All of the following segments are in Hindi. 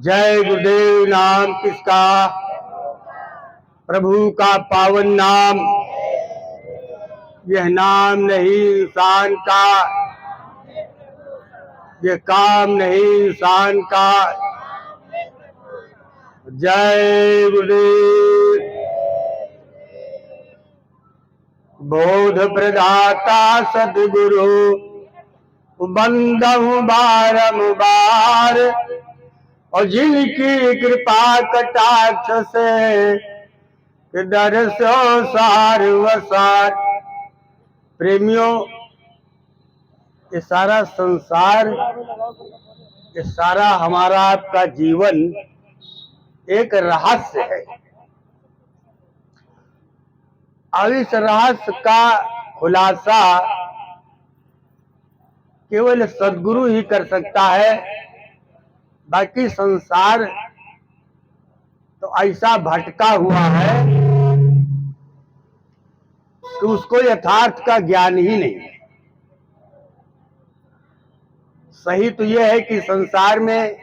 जय गुरुदेव। नाम किसका? प्रभु का पावन नाम। यह नाम नहीं इंसान का, यह काम नहीं इंसान का। जय गुरुदेव। बोध प्रदाता सदगुरु बंदहु बारंबार, और जिनकी कृपा कटाक्ष से दरसो सार वसार। प्रेमियों, ये सारा संसार, ये सारा हमारा आपका जीवन एक रहस्य है। अब इस रहस्य का खुलासा केवल सद्गुरु ही कर सकता है। बाकी संसार तो ऐसा भटका हुआ है कि उसको यथार्थ का ज्ञान ही नहीं है। सही तो यह है कि संसार में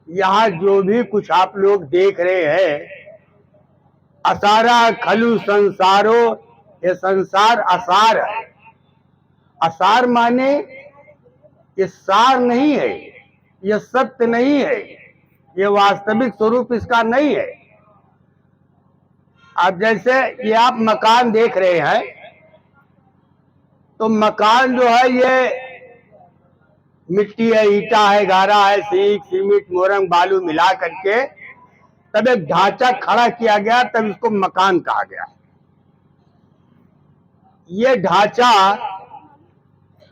यहाँ जो भी कुछ आप लोग देख रहे हैं, असारा खलु संसारो, ये संसार असार है। असार माने ये सार नहीं है, ये सत्य नहीं है, ये वास्तविक स्वरूप इसका नहीं है। अब जैसे ये आप मकान देख रहे हैं, तो मकान जो है ये मिट्टी है, ईटा है, गारा है, सीख सीमेंट मोरंग बालू मिला करके तब एक ढांचा खड़ा किया गया, तब इसको मकान कहा गया। ये ढांचा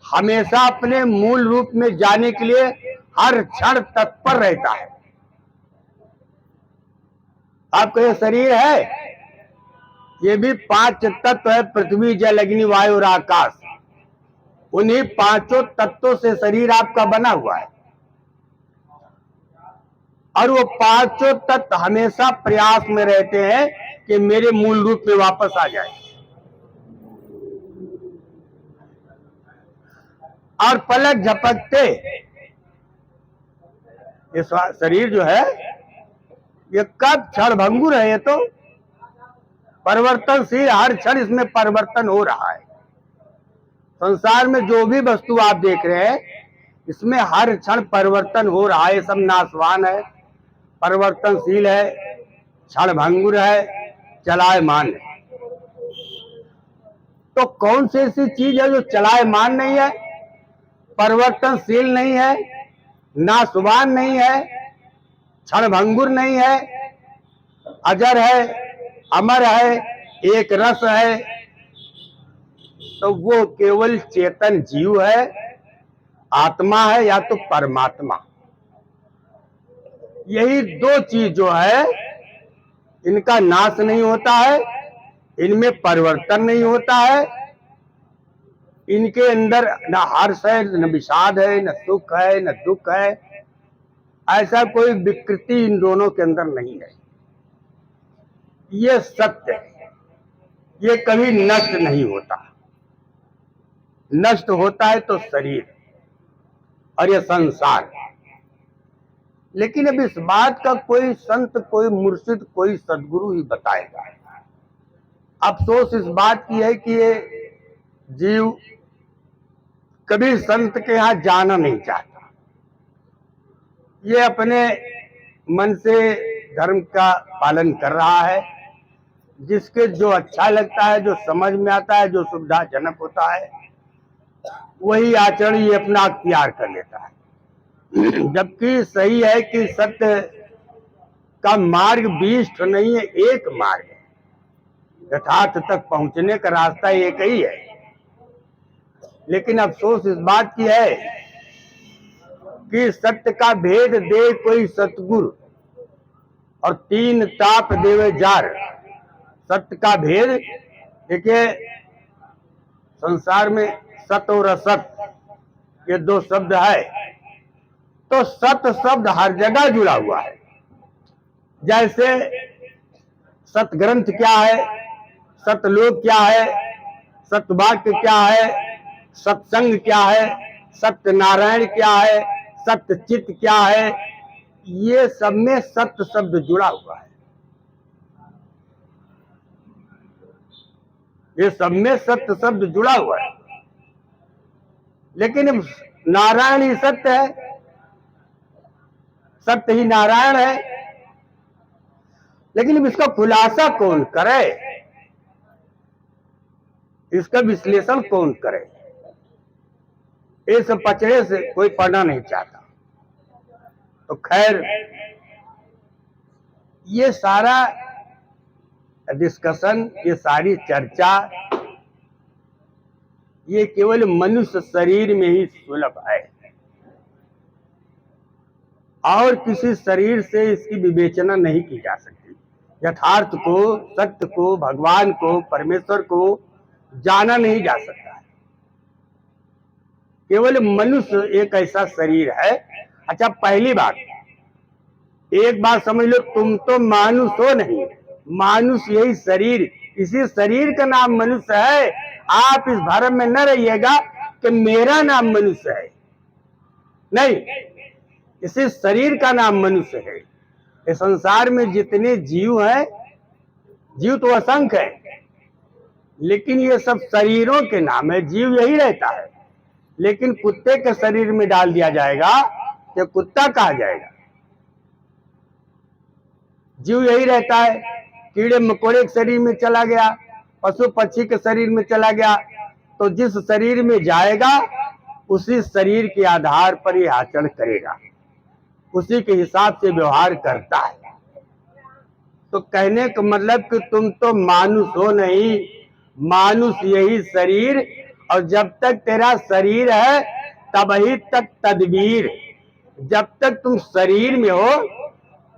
हमेशा अपने मूल रूप में जाने के लिए हर क्षण तत्पर रहता है। आपका ये शरीर है, ये भी 5 तत्व है, पृथ्वी जल अग्नि वायु और आकाश। उन्हीं 5 तत्वों से शरीर आपका बना हुआ है, और वो 5 तत्व हमेशा प्रयास में रहते हैं कि मेरे मूल रूप में वापस आ जाए। और पलक झपकते ये शरीर जो है ये कब क्षणभंगुर है, ये तो परिवर्तनशील, हर क्षण इसमें परिवर्तन हो रहा है। संसार में जो भी वस्तु आप देख रहे हैं, इसमें हर क्षण परिवर्तन हो रहा है। ये सब नाशवान है, परिवर्तनशील है, क्षणभंगुर है, चलायमान है। तो कौन सी ऐसी चीज है जो चलायमान नहीं है, परिवर्तनशील नहीं है, नाशवान नहीं है, क्षणभंगुर नहीं है, अजर है, अमर है, एक रस है? तो वो केवल चेतन जीव है, आत्मा है, या तो परमात्मा। यही 2 चीज जो है, इनका नाश नहीं होता है, इनमें परिवर्तन नहीं होता है, इनके अंदर न हर्ष है, न विषाद है, न सुख है, न दुख है। ऐसा कोई विकृति इन दोनों के अंदर नहीं है। ये सत्य है, ये कभी नष्ट नहीं होता। नष्ट होता है तो शरीर और ये संसार। लेकिन अब इस बात का कोई संत, कोई मुर्शिद, कोई सदगुरु ही बताएगा। अफसोस इस बात की है कि ये जीव कभी संत के यहां जाना नहीं चाहता। ये अपने मन से धर्म का पालन कर रहा है, जिसके जो अच्छा लगता है, जो समझ में आता है, जो सुविधाजनक होता है, वही आचरण ये अपना अख्तियार कर लेता है। जबकि सही है कि सत्य का मार्ग 20 नहीं है, एक मार्ग है। यथार्थ तक पहुंचने का रास्ता एक ही है। लेकिन अफसोस इस बात की है कि सत्य का भेद दे कोई सतगुरु, और 3 ताप देवे जार। सत्य का भेद देखिए, संसार में सत और असत ये 2 शब्द है, तो सत शब्द हर जगह जुड़ा हुआ है। जैसे सतग्रंथ क्या है, सतलोक क्या है, सतवाक्य क्या है, सत्संग क्या है, सत्यनारायण क्या है, सत्यचित क्या है, ये सब में सत्य शब्द जुड़ा हुआ है। ये सब में सत्य शब्द जुड़ा हुआ है, लेकिन नारायण ही सत्य है, सत्य ही नारायण है। लेकिन इसका खुलासा कौन करे, इसका विश्लेषण कौन करे, इस पचड़े से कोई पढ़ना नहीं चाहता। तो खैर, ये सारा डिस्कशन, ये सारी चर्चा, ये केवल मनुष्य शरीर में ही सुलभ है, और किसी शरीर से इसकी विवेचना नहीं की जा सकती। यथार्थ को, सत्य को, भगवान को, परमेश्वर को जाना नहीं जा सकता है। केवल मनुष्य एक ऐसा शरीर है। अच्छा, पहली बात, एक बात समझ लो, तुम तो मानुष हो नहीं, मानुष यही शरीर, इसी शरीर का नाम मनुष्य है। आप इस भ्रम में न रहिएगा कि मेरा नाम मनुष्य है, नहीं, इसी शरीर का नाम मनुष्य है। इस संसार में जितने जीव हैं, जीव तो असंख्य है, लेकिन ये सब शरीरों के नाम है। जीव यही रहता है, लेकिन कुत्ते के शरीर में डाल दिया जाएगा तो कुत्ता कहा जाएगा। जीव यही रहता है। कीड़े मकोड़े के शरीर में चला गया, पशु पक्षी के शरीर में चला गया, तो जिस शरीर में जाएगा उसी शरीर के आधार पर ही आचरण करेगा, उसी के हिसाब से व्यवहार करता है। तो कहने का मतलब कि तुम तो मानुष हो नहीं, मानुष यही शरीर, और जब तक तेरा शरीर है तभी तक तदबीर। जब तक तुम शरीर में हो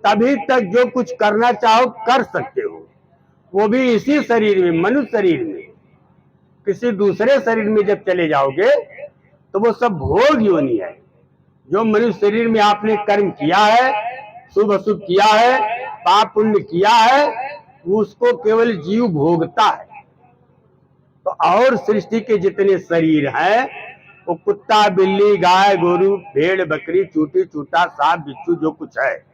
तभी तक जो कुछ करना चाहो कर सकते हो, वो भी इसी शरीर में, मनुष्य शरीर में। किसी दूसरे शरीर में जब चले जाओगे तो वो सब भोग योनि है। जो मनुष्य शरीर में आपने कर्म किया है, शुभ अशुभ किया है, पाप पुण्य किया है, उसको केवल जीव भोगता है। तो और सृष्टि के जितने शरीर हैं, वो कुत्ता, बिल्ली, गाय, गोरू, भेड़, बकरी, चूटी, चूटा, सांप, बिच्छू, जो कुछ है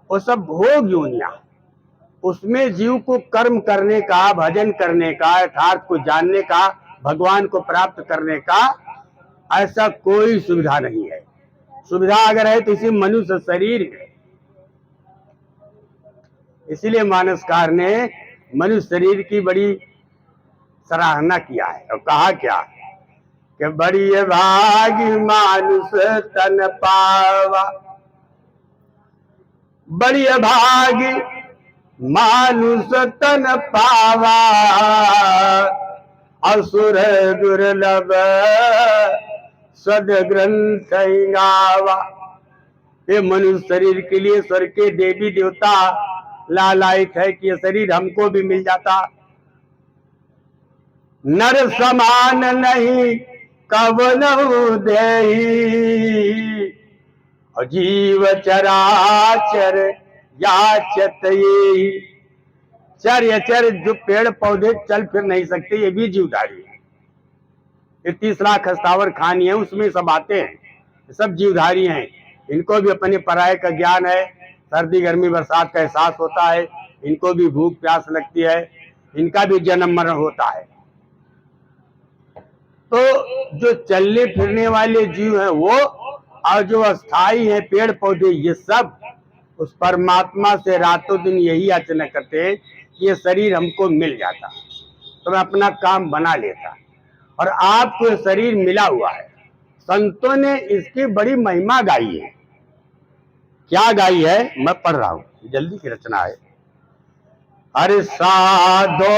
वो सब भोग योनियां। उसमें जीव को कर्म करने का, भजन करने का, यथार्थ को जानने का, भगवान को प्राप्त करने का ऐसा कोई सुविधा नहीं है। सुविधा अगर है तो इसी मनुष्य शरीर में। इसीलिए मानसकार ने मनुष्य शरीर की बड़ी सराहना किया है और कहा क्या कि बड़ी भागी मानुष तन पावा, बड़ी भागी मानुष तन पावा, असुर दुर्लभ सद ग्रंथ गावा। ये मनुष्य शरीर के लिए स्वर्ग के देवी देवता लालायित है कि ये शरीर हमको भी मिल जाता। नर समान नहीं कवनहु देहि, और जीव चराचर याचत येहि। चर अचर जो पेड़ पौधे चल फिर नहीं सकते, ये भी जीवधारी है। ये 30 लाख हस्तावर खानी है, उसमें सब आते हैं, सब जीवधारी हैं। इनको भी अपने पराये का ज्ञान है, सर्दी गर्मी बरसात का एहसास होता है, इनको भी भूख प्यास लगती है, इनका भी जन्म मरण होता है। तो जो चलने फिरने वाले जीव हैं वो, और जो अस्थाई है पेड़ पौधे, ये सब उस परमात्मा से रातों दिन यही याचना करते हैं कि ये शरीर हमको मिल जाता तो मैं अपना काम बना लेता। और आपको ये शरीर मिला हुआ है। संतों ने इसकी बड़ी महिमा गाई है। क्या गाई है, मैं पढ़ रहा हूं, जल्दी की रचना है। अरे साधो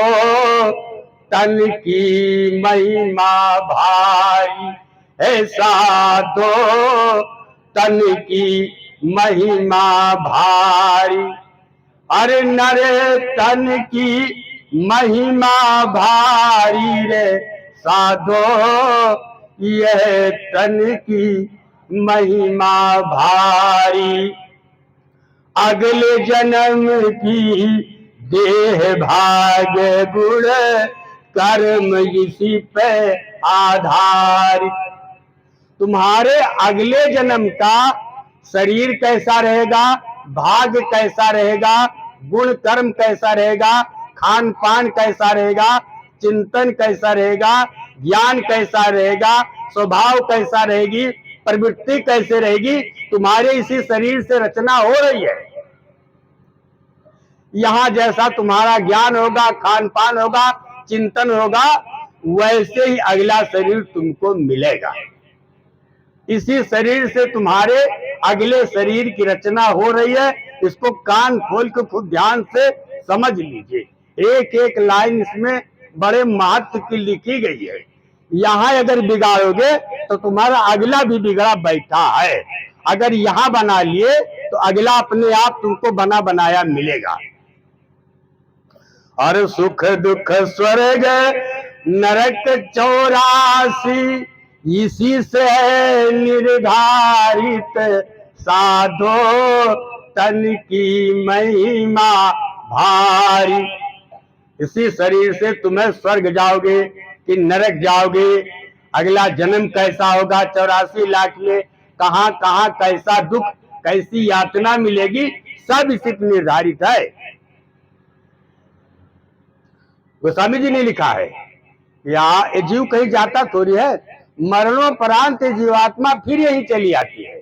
तन की महिमा भारी, ऐसा दो तन की महिमा भारी। अरे नरे तन की महिमा भारी रे, साधो यह तन की महिमा भारी। अगले जन्म की देह भाग गुण कर्म इसी पे आधारित। तुम्हारे अगले जन्म का शरीर कैसा रहेगा, भाग्य कैसा रहेगा, गुण कर्म कैसा रहेगा, खान पान कैसा रहेगा, चिंतन कैसा रहेगा, ज्ञान कैसा रहेगा, स्वभाव कैसा रहेगी, प्रवृत्ति कैसे रहेगी, तुम्हारे इसी शरीर से रचना हो रही है। यहां जैसा तुम्हारा ज्ञान होगा, खान पान होगा, चिंतन होगा, वैसे ही अगला शरीर तुमको मिलेगा। इसी शरीर से तुम्हारे अगले शरीर की रचना हो रही है। इसको कान खोल के खूब ध्यान से समझ लीजिए। एक एक लाइन इसमें बड़े महत्व की लिखी गई है। यहां अगर बिगाड़ोगे तो तुम्हारा अगला भी बिगड़ा बैठा है। अगर यहां बना लिए तो अगला अपने आप तुमको बना बनाया मिलेगा। और सुख दुख स्वर्ग नरक 84 इसी से निर्धारित, साधो तन की महिमा भारी। इसी शरीर से तुम्हें स्वर्ग जाओगे कि नरक जाओगे, अगला जन्म कैसा होगा 84 लाख में, कहां कहां कैसा दुख, कैसी यातना मिलेगी, सब इसी पर निर्धारित है। गोस्वामी जी ने लिखा है, यहाँ जीव कहीं जाता थोड़ी है, मरणोपरांत जीवात्मा फिर यही चली आती है।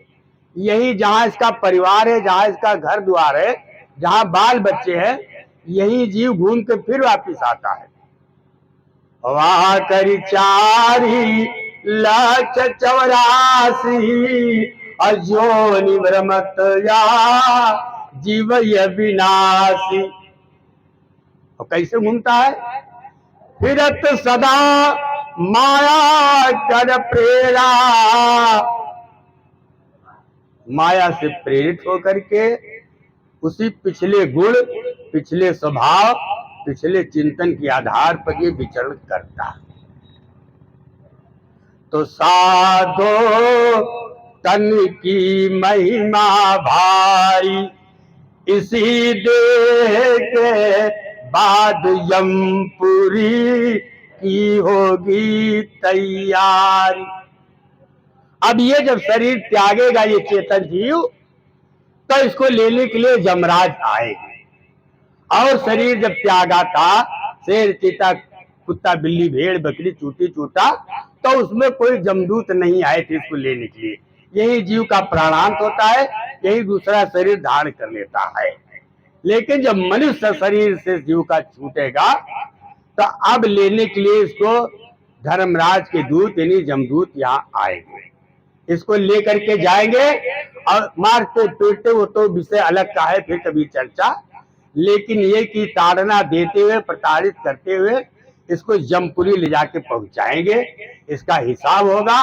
यही जहां इसका परिवार है, जहां इसका घर द्वार है, जहां बाल बच्चे हैं, यही जीव घूम के फिर वापिस आता है। वहां करी 4,84,000 अजोनि भ्रमत या जीव विनाशी। और कैसे घूमता है? फिरत सदा माया कर प्रेरा, माया से प्रेरित होकर के उसी पिछले गुण, पिछले स्वभाव, पिछले चिंतन के आधार पर ये विचरण करता है। तो साधो तन की महिमा भारी, इसी देह के बाद यमपुरी की होगी तैयारी। अब ये जब शरीर त्यागेगा ये चेतन जीव, तो इसको लेने के लिए यमराज आएगा। और शरीर जब त्यागा था, शेर चीता कुत्ता बिल्ली भेड़ बकरी चूटी चूटा, तो उसमें कोई जमदूत नहीं आए थे इसको लेने के लिए। यही जीव का प्राणांत होता है, यही दूसरा शरीर धारण कर लेता है। लेकिन जब मनुष्य शरीर से जीव का छूटेगा, तो अब लेने के लिए इसको धर्मराज के दूत यानी जमदूत यहाँ आएंगे, इसको लेकर के जाएंगे। और मारते पीटते वो तो विषय अलग का है, फिर कभी चर्चा। लेकिन ये कि ताड़ना देते हुए, प्रताड़ित करते हुए इसको जमपुरी ले जाके पहुंचाएंगे। इसका हिसाब होगा।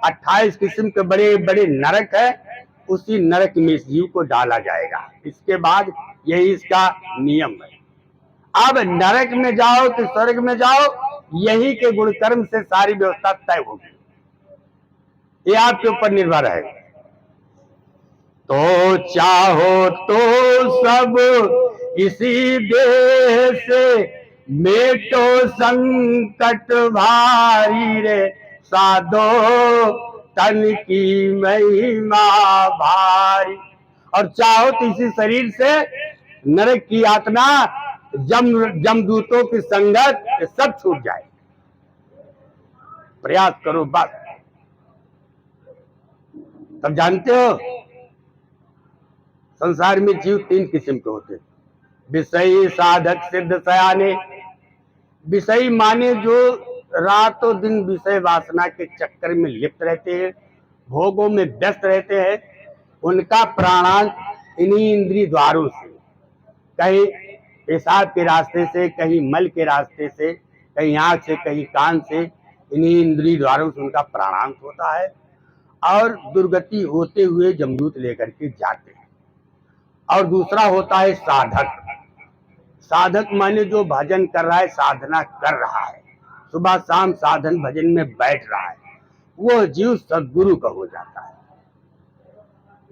28 किस्म के बड़े बड़े नरक है, उसी नरक में इस जीव को डाला जाएगा। इसके बाद यही इसका नियम है। अब नरक में जाओ कि स्वर्ग में जाओ, यही के गुण कर्म से सारी व्यवस्था तय होगी। ये आपके ऊपर निर्भर है। तो चाहो तो सब इसी देह से मेटो संकट भारी रे, साधो तन की महिमा भारी। और चाहो तो इसी शरीर से नरक की यातना, जमदूतों की संगत, सब छूट जाए। प्रयास करो बस। तब जानते हो संसार में जीव 3 किस्म के होते हैं। विषयी, साधक, सिद्ध, सयाने। विषयी माने जो रातों दिन विषय वासना के चक्कर में लिप्त रहते हैं, भोगों में व्यस्त रहते हैं। उनका प्राणांत इन्हीं इंद्रिय द्वारों से, कहीं पेशाब के रास्ते से, कहीं मल के रास्ते से, कहीं आंख से, कहीं कान से, इन्हीं इंद्रिय द्वारों से उनका प्राणांत होता है। और दुर्गति होते हुए जमदूत लेकर के जाते हैं। और दूसरा होता है साधक। साधक माने जो भजन कर रहा है, साधना कर रहा है, सुबह शाम साधन भजन में बैठ रहा है, वो जीव सद्गुरु का हो जाता है।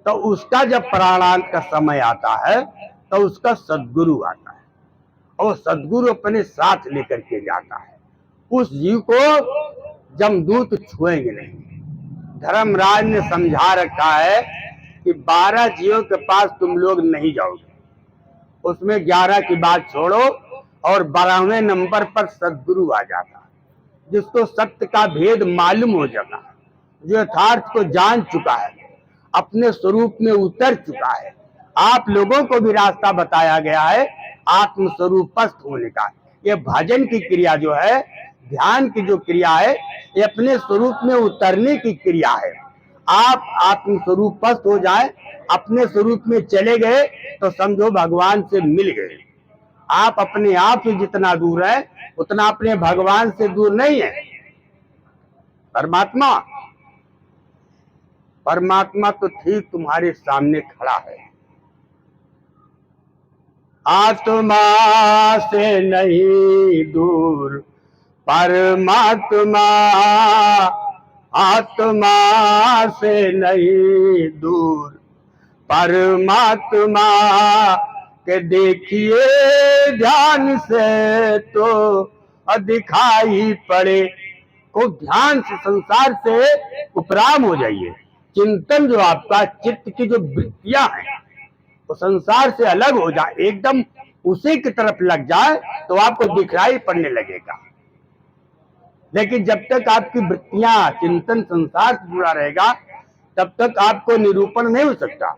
तो उसका जब प्राणांत का समय आता है, तो उसका सद्गुरु आता है, और सद्गुरु अपने साथ लेकर के जाता है। उस जीव को जमदूत छुएंगे नहीं। धर्मराज ने समझा रखा है कि 12 जीवों के पास तुम लोग नहीं जाओगे, उसमें 11 की बात छोड़ो और 12वें नंबर पर सद्गुरु आ जाता, जिसको सत्य का भेद मालूम हो जाता, जो यथार्थ को जान चुका है, अपने स्वरूप में उतर चुका है। आप लोगों को भी रास्ता बताया गया है आत्म स्वरूपस्थ होने का। ये भजन की क्रिया जो है, ध्यान की जो क्रिया है, ये अपने स्वरूप में उतरने की क्रिया है। आप आत्म स्वरूपस्थ हो जाए, अपने स्वरूप में चले गए तो समझो भगवान से मिल गए। आप अपने आप से जितना दूर है उतना अपने भगवान से दूर नहीं है। परमात्मा परमात्मा तो ठीक तुम्हारे सामने खड़ा है। आत्मा से नहीं दूर परमात्मा, आत्मा से नहीं दूर परमात्मा के देखिए ध्यान से तो दिखाई पड़े। को ध्यान से संसार से उपराम हो जाइए। चिंतन जो आपका चित्त की जो वृत्तियां हैं तो संसार से अलग हो जाए, एकदम उसी की तरफ लग जाए तो आपको दिखलाई पड़ने लगेगा। लेकिन जब तक आपकी वृत्तियां चिंतन संसार से जुड़ा रहेगा तब तक आपको निरूपण नहीं हो सकता।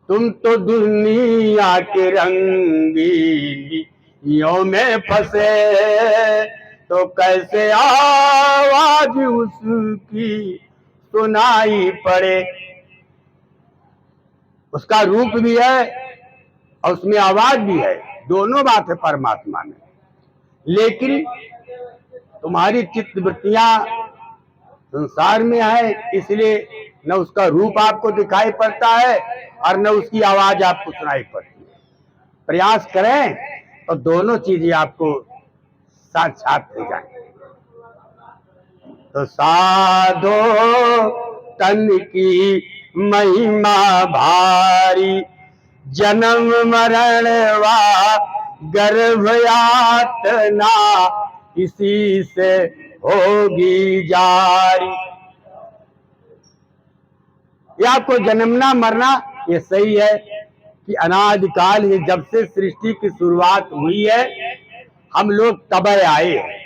तुम तो दुनिया के रंगीनियों में फंसे तो कैसे आवाज उसकी सुनाई पड़े। उसका रूप भी है और उसमें आवाज भी है, दोनों बात है परमात्मा में। लेकिन तुम्हारी चित्त वृत्तियां संसार में है, इसलिए न उसका रूप आपको दिखाई पड़ता है और न उसकी आवाज आपको सुनाई पड़ती है। प्रयास करें तो दोनों चीजें आपको साक्षात हो जाए। तो साधो तन की महिमा भारी, जन्म मरण वा गर्भ यातना इसी से होगी जारी। ये आपको जन्मना मरना ये सही है कि अनादिकाल ही जब से सृष्टि की शुरुआत हुई है हम लोग तब आए हैं।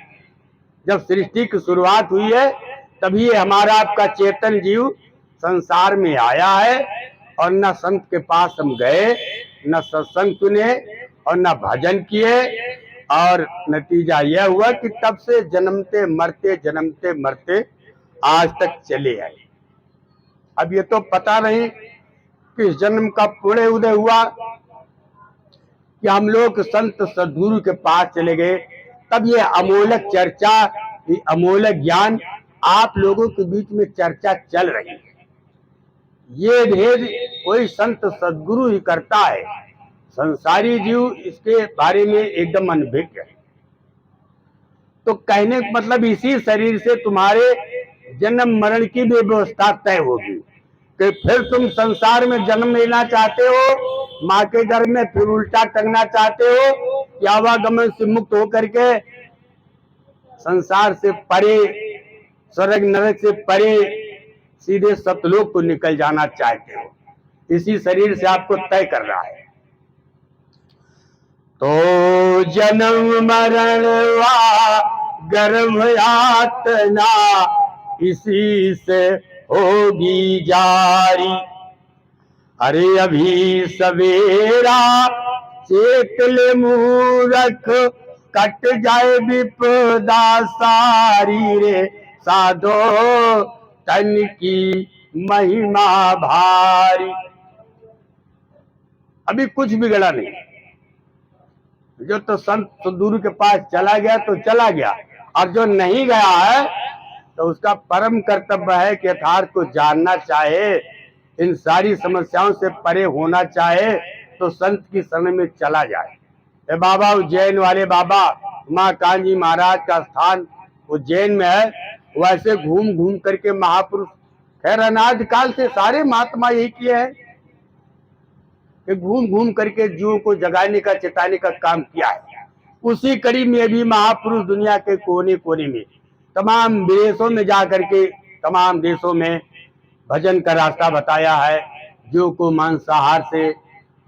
जब सृष्टि की शुरुआत हुई है तभी हमारा आपका चेतन जीव संसार में आया है। और न संत के पास हम गए, न सत्संग सुने और न भजन किए, और नतीजा यह हुआ कि तब से जन्मते मरते आज तक चले आए। अब ये तो पता नहीं किस जन्म का पुण्य उदय हुआ कि हम लोग संत सद्गुरु के पास चले गए, तब ये अमोलक चर्चा, ये अमोलक ज्ञान आप लोगों के बीच में चर्चा चल रही है। ये भेद कोई संत सद्गुरु ही करता है, संसारी जीव इसके बारे में एकदम अनभिज्ञ है। तो कहने का मतलब इसी शरीर से तुम्हारे जन्म मरण की भी व्यवस्था तय होगी कि फिर तुम संसार में जन्म लेना चाहते हो, माँ के गर्भ में फिर उल्टा टंगना चाहते हो, या आवागमन से मुक्त होकर के संसार से परे, स्वर्ग नरक से परे सीधे सतलोक को निकल जाना चाहते हो। इसी शरीर से आपको तय कर रहा है। तो जन्म मरण वा गर्भ यातना इसी से होगी जारी। अरे अभी सवेरा चेत ले मूरख, कट जाए विपदा सारी रे। साधो तन की महिमा भारी। अभी कुछ बिगड़ा नहीं, जो तो संत सद्गुरु के पास चला गया तो चला गया, और जो नहीं गया है तो उसका परम कर्तव्य है कि यथार्थ को जानना चाहे, इन सारी समस्याओं से परे होना चाहे तो संत की शरण में चला जाए। ये बाबा उज्जैन वाले बाबा माँ कांजी महाराज का स्थान उज्जैन में है। वैसे घूम घूम करके महापुरुष, खैर अनादि काल से सारे महात्मा यही किए हैं कि घूम घूम करके जीवों को जगाने का, चेताने का काम किया है। उसी कड़ी में भी महापुरुष दुनिया के कोने कोने में, तमाम विदेशों में जा करके, तमाम देशों में भजन का रास्ता बताया है, जीव को मांसाहार से,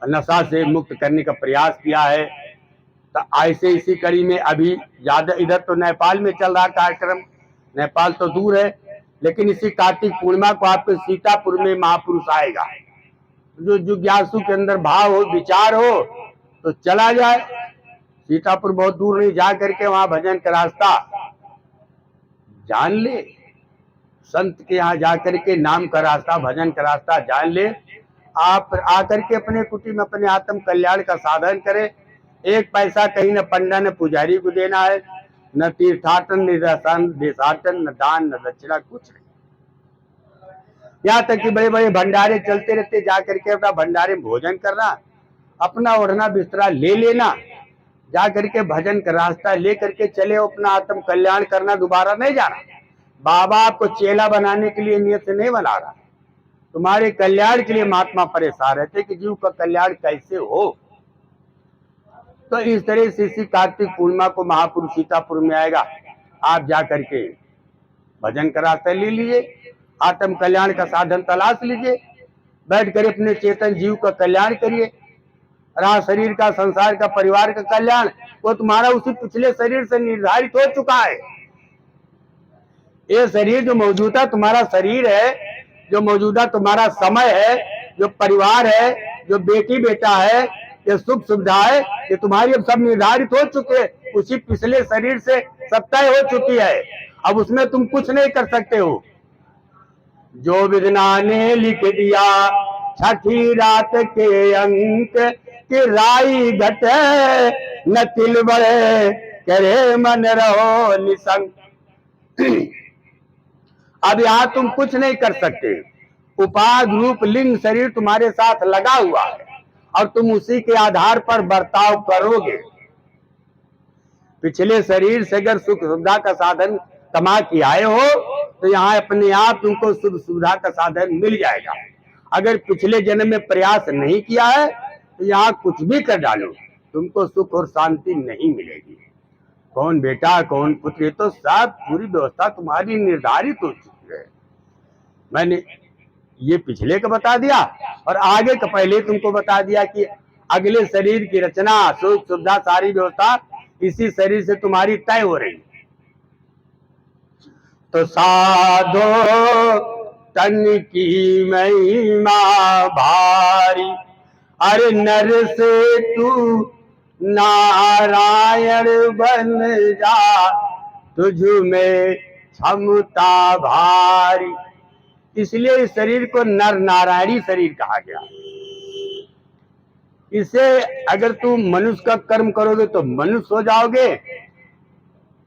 नशा से मुक्त करने का प्रयास किया है। तो ऐसे इसी कड़ी में अभी ज्यादा इधर तो नेपाल में चल रहा कार्यक्रम, नेपाल तो दूर है, लेकिन इसी कार्तिक पूर्णिमा को आपके सीतापुर में महापुरुष आएगा। जो जिज्ञासु के अंदर भाव हो, विचार हो, तो चला जाए। सीतापुर बहुत दूर नहीं, जा करके वहां भजन का रास्ता जान ले, संत के यहाँ जाकर के नाम का रास्ता, भजन का रास्ता जान ले। आप आकर के अपने कुटी में अपने आत्म कल्याण का साधन करें। एक पैसा कहीं न पंडा न पुजारी को देना है, न तीर्थाटन, न देशाटन, न दान, न दक्षिणा, कुछ नहीं। यहाँ तक कि बड़े बड़े भंडारे चलते रहते, जाकर के अपना भंडारे में भोजन करना, अपना ओढ़ना बिस्तरा ले लेना, जा करके भजन का रास्ता ले करके चले, अपना आत्म कल्याण करना, दोबारा नहीं जाना। बाबा आपको चेला बनाने के लिए नियत से नहीं बना रहा, तुम्हारे कल्याण के लिए महात्मा परेशान रहते कि जीव का कल्याण कैसे हो। तो इस तरह से इसी कार्तिक पूर्णिमा को महापुरुष सीतापुर में आएगा। आप जा करके भजन का रास्ता ले लीजिए, आत्म कल्याण का साधन तलाश लीजिए, बैठ कर अपने चेतन जीव का कल्याण करिए। रहा शरीर का, संसार का, परिवार का कल्याण, वो तुम्हारा उसी पिछले शरीर से निर्धारित हो चुका है। ये शरीर जो मौजूदा तुम्हारा शरीर है, जो मौजूदा तुम्हारा समय है, जो परिवार है, जो बेटी बेटा है, ये सुख सुविधा है, ये तुम्हारी अब सब निर्धारित हो चुके, उसी पिछले शरीर से सब तय हो चुकी है। अब उसमें तुम कुछ नहीं कर सकते हो। जो विधना ने लिख दिया छठी रात के अंक कि राई घटे न तिल बढ़े, करे मन रहो निसंग। अब यहाँ तुम कुछ नहीं कर सकते। उपाद रूप लिंग शरीर तुम्हारे साथ लगा हुआ है और तुम उसी के आधार पर बर्ताव करोगे। पिछले शरीर से अगर सुख सुविधा का साधन कमा के आए हो तो यहाँ अपने आप तुमको सुख सुविधा का साधन मिल जाएगा। अगर पिछले जन्म में प्रयास नहीं किया है तो यहाँ कुछ भी कर डालो, तुमको सुख और शांति नहीं मिलेगी। कौन बेटा कौन पुत्र, तो सब पूरी व्यवस्था तुम्हारी निर्धारित हो चुकी है। मैंने ये पिछले का बता दिया और आगे का पहले तुमको बता दिया कि अगले शरीर की रचना, सुख सुविधा, सारी व्यवस्था इसी शरीर से तुम्हारी तय हो रही। तो साधो तन की महिमा भारी, अरे नर से तू नारायण बन जा, तुझ में क्षमता भारी। इसलिए इस शरीर को नर नारायणी शरीर कहा गया। इसे अगर तुम मनुष्य का कर्म करोगे तो मनुष्य हो जाओगे,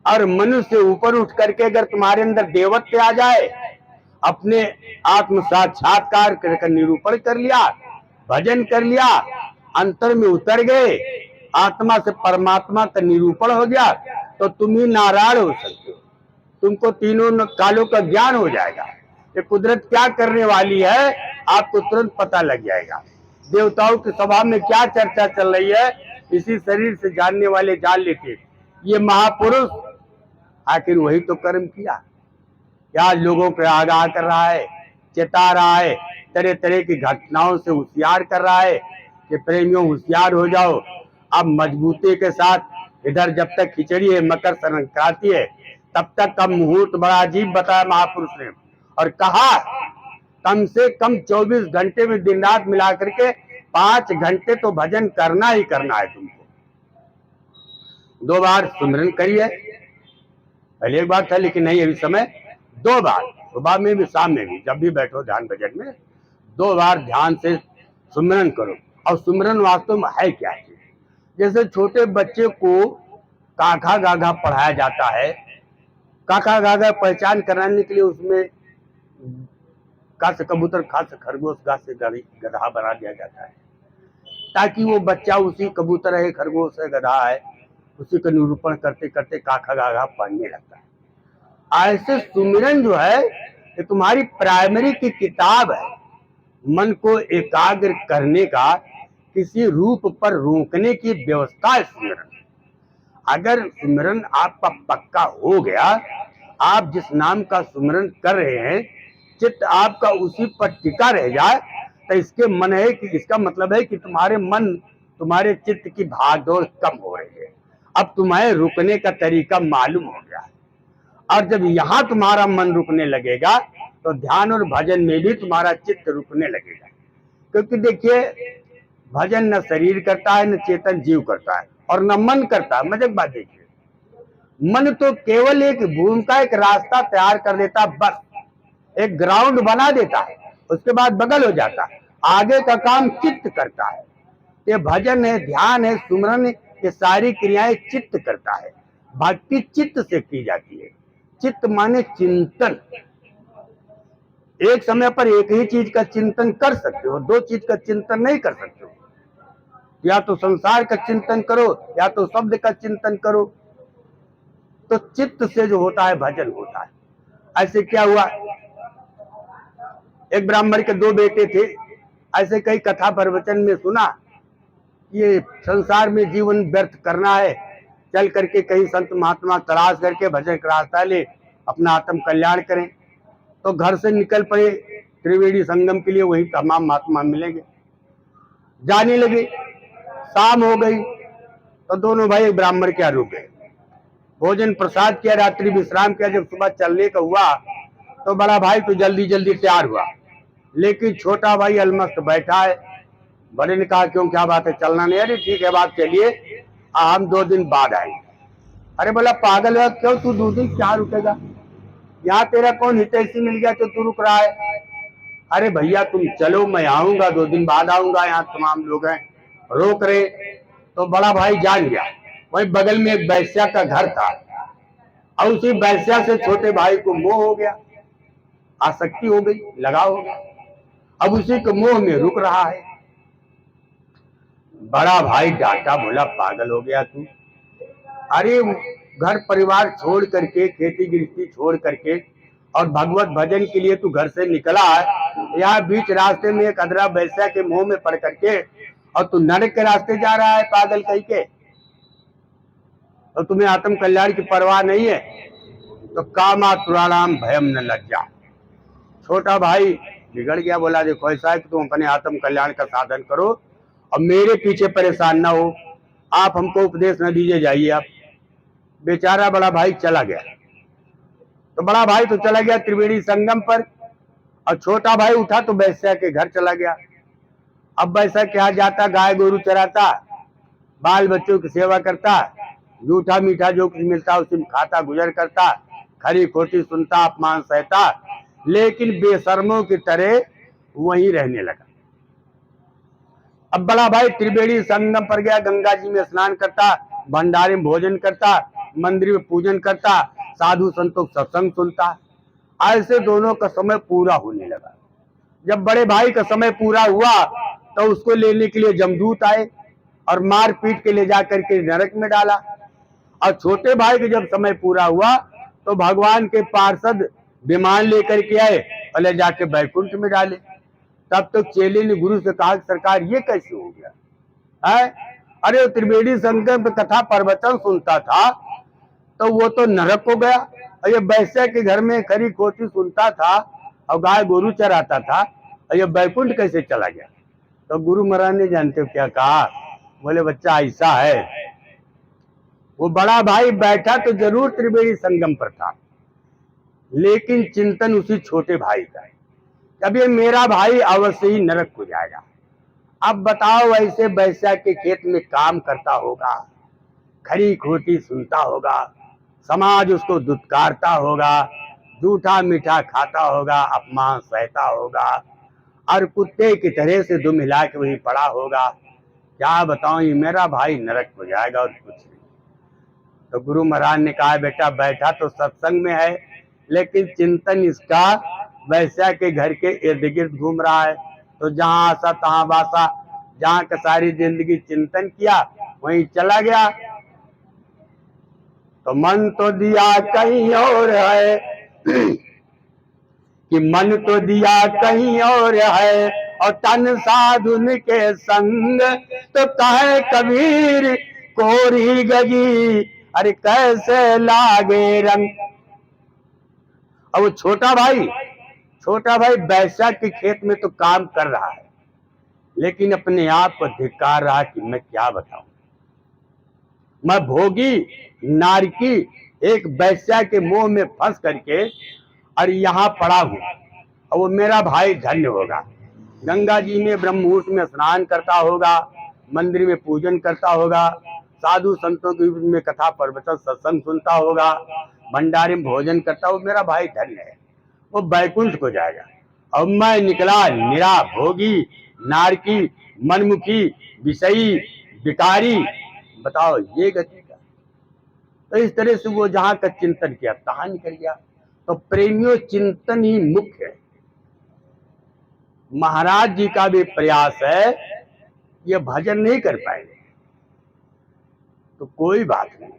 और मनुष्य से ऊपर उठ करके अगर तुम्हारे अंदर देवत्व आ जाए, अपने आत्म साक्षात्कार कर निरूपण कर लिया, भजन कर लिया, अंतर में उतर गए, आत्मा से परमात्मा का निरूपण हो गया, तो तुम ही नारायण हो सकते हो। तुमको तीनों कालों का ज्ञान हो जाएगा। ये कुदरत क्या करने वाली है आपको तुरंत पता लग जाएगा। देवताओं के स्वभाव में क्या चर्चा चल रही है, इसी शरीर से जानने वाले जान लेते। ये महापुरुष आखिर वही तो कर्म किया, क्या लोगों को आगाह कर रहा है, चेता रहा है, तरह तरह की घटनाओं से होशियार कर रहा है कि प्रेमियों होशियार हो जाओ। अब मजबूती के साथ इधर जब तक खिचड़ी है, मकर संक्रांति है, तब तक का मुहूर्त बड़ा अजीब बताया महापुरुष ने, और कहा कम से कम 24 घंटे में दिन रात मिला करके 5 घंटे तो भजन करना ही करना है तुमको। 2 बार सुमिरन करिए, पहले एक बार था लेकिन नहीं, अभी समय 2 बार, सुबह में भी शाम में भी, जब भी बैठो ध्यान भजन में 2 बार ध्यान से सुमिरन करो। और सुमिरन वास्तव में है क्या चीज? जैसे छोटे बच्चे को काका गागा पढ़ाया जाता है, काका गागा पहचान कराने के लिए उसमें का से कबूतर, खा से खरगोश, गा से गधा बना दिया जाता है, ताकि वो बच्चा उसी कबूतर है, खरगोश है, गधा है, उसी का निरूपण करते करते काका गागा पढ़ने लगता है। ऐसे सुमिरन जो है ये तुम्हारी प्राइमरी की किताब है, मन को एकाग्र करने का, किसी रूप पर रोकने की व्यवस्था है सुमिरन। अगर सुमिरन आपका पक्का हो गया, आप जिस नाम का सुमिरन कर रहे हैं, चित्त आपका उसी पर टिका रह जाए, तो इसके मन है कि इसका मतलब है कि तुम्हारे मन, तुम्हारे चित्त की भागदौड़ कम हो रही है। अब तुम्हें रुकने का तरीका मालूम हो गया है। और जब यहाँ तुम्हारा मन रुकने लगेगा तो ध्यान और भजन में भी तुम्हारा चित्त रुकने लगेगा। क्योंकि देखिए, भजन न शरीर करता है, न चेतन जीव करता है, और न मन करता है। मजे की बात देखिए, मन तो केवल एक भूमिका, एक रास्ता तैयार कर देता, बस एक ग्राउंड बना देता है, उसके बाद बगल हो जाता है। आगे का काम चित्त करता है। ये भजन है, ध्यान है, सुमरन, ये सारी क्रियाएं चित्त करता है। भक्ति चित्त से की जाती है। चित्त माने चिंतन। एक समय पर एक ही चीज का चिंतन कर सकते हो, दो चीज का चिंतन नहीं कर सकते हो। या तो संसार का चिंतन करो, या तो शब्द का चिंतन करो। तो चित्त से जो होता है भजन होता है। ऐसे क्या हुआ, एक ब्राह्मण के दो बेटे थे। ऐसे कई कथा प्रवचन में सुना, ये संसार में जीवन व्यर्थ करना है, चल करके कहीं संत महात्मा तलाश करके भजन का रास्ता ले, अपना आत्म कल्याण करें। तो घर से निकल पड़े त्रिवेणी संगम के लिए, वहीं तमाम महात्मा मिलेंगे। जाने लगे, शाम हो गई तो दोनों भाई एक ब्राह्मण के यहाँ रुक गए, भोजन प्रसाद किया, रात्रि विश्राम किया। जब सुबह चलने का हुआ तो बड़ा भाई तो जल्दी जल्दी तैयार हुआ, लेकिन छोटा भाई अलमस्त बैठा है। बड़े ने कहा, क्यों, क्या बात है, चलना नहीं? अरे ठीक है बात, चलिए, हम 2 दिन बाद आएंगे। अरे बोला, पागल है क्यों, तू 2 दिन क्या रुकेगा? यहाँ तेरा कौन हितैषी मिल गया तो तू रुक रहा है? अरे भैया तुम चलो, मैं आऊंगा, 2 दिन बाद आऊंगा, यहाँ तमाम लोग हैं, रोक रहे। तो बड़ा भाई जान गया। वही बगल में एक वैश्या का घर था, और उसी वैश्या से छोटे भाई को मोह हो गया, आसक्ति हो गई, लगाव हो गया। अब उसी के मोह में रुक रहा है। बड़ा भाई डांटा, बोला, पागल हो गया तू? अरे घर परिवार छोड़ करके, खेती गृहस्थी छोड़ करके, और भगवत भजन के लिए तू घर से निकला है, यहाँ बीच रास्ते में एक अधरा वैश्या के मुंह में पड़ करके, और तू नरक के रास्ते जा रहा है, पागल कहीं के? तो तुम्हें आत्म कल्याण की परवाह नहीं है? तो कामातुराणाम भयम न लज्जा। छोटा भाई बिगड़ गया, बोला, देखो ऐसा है कि तुम अपने आत्म कल्याण का साधन करो और मेरे पीछे परेशान ना हो, आप हमको उपदेश न दीजिए, जाइए आप। बेचारा बड़ा भाई चला गया। तो बड़ा भाई तो चला गया त्रिवेणी संगम पर, और छोटा भाई उठा तो वैश्या के घर चला गया। अब वैसा क्या जाता, गाय गोरू चराता, बाल बच्चों की सेवा करता, जूठा मीठा जो कुछ मिलता उसी में खाता गुजर करता, खरी खोटी सुनता, अपमान सहता, लेकिन बेशर्मों की तरह वहीं रहने लगा। अब बड़ा भाई त्रिवेणी संगम पर गया, गंगा जी में स्नान करता, भंडारे में भोजन करता, मंदिर में पूजन करता, साधु संतों का सत्संग सुनता। ऐसे दोनों का समय पूरा होने लगा। जब बड़े भाई का समय पूरा हुआ तो उसको लेने के लिए जमदूत आए और मार पीट के ले जाकर के नरक में डाला। और छोटे भाई का जब समय पूरा हुआ तो भगवान के पार्षद विमान लेकर के आए और ले जाके बैकुंठ में डाले। तब तो चेले ने गुरु से कहा, सरकार ये कैसे हो गया है? अरे त्रिवेणी संगम पे कथा प्रवचन सुनता था तो वो तो नरक हो गया, और ये वैश्या के घर में खरी खोटी सुनता था और गाय गोरू चराता था, और ये बैकुंठ कैसे चला गया? तो गुरु महाराज ने जानते हो क्या कहा? बोले, बच्चा ऐसा है, वो बड़ा भाई बैठा तो जरूर त्रिवेणी संगम पर था, लेकिन चिंतन उसी छोटे भाई का है, अब ये मेरा भाई अवश्य ही नरक हो जाएगा। अब बताओ, ऐसे वैश्या के खेत में काम करता होगा, खरी खोटी सुनता होगा, समाज उसको दुत्कारता होगा, जूठा मीठा खाता होगा, अपमान सहता होगा, और कुत्ते की तरह से दुम हिला के वही पड़ा होगा। क्या बताऊं, ये मेरा भाई नरक हो जाएगा और कुछ नहीं। तो गुरु महाराज ने कहा, बेटा बैठा तो सत्संग में है, लेकिन चिंतन इसका वैश्या के घर के इर्द गिर्द घूम रहा है। तो जहां आसा तहां बासा, जहां का सारी जिंदगी चिंतन किया वहीं चला गया। तो मन तो दिया कहीं और है कि मन तो दिया कहीं और है, और तन साधुन के संग, तो कहे कबीर कोरी गगी, अरे कैसे लागे रंग। अब वो छोटा भाई छोटा भाई वैश्या के खेत में तो काम कर रहा है, लेकिन अपने आप को धिक्कार रहा कि मैं क्या बताऊं, मैं भोगी नारकी एक वैश्या के मोह में फंस करके और यहाँ पड़ा हूं, और वो मेरा भाई धन्य होगा, गंगा जी में ब्रह्म मुहूर्त में स्नान करता होगा, मंदिर में पूजन करता होगा, साधु संतों के में कथा प्रवचन सत्संग सुनता होगा, भंडारे में भोजन करता, वो मेरा भाई धन्य है, वो बैकुंठ को जाएगा। अब मैं निकला निरा भोगी नारकी मनमुखी विषयी विकारी, बताओ ये गति का। तो इस तरह से वो जहां का चिंतन किया तहां निकल गया। तो प्रेमियों चिंतन ही मुख्य है। महाराज जी का भी प्रयास है, ये भजन नहीं कर पाएंगे तो कोई बात नहीं,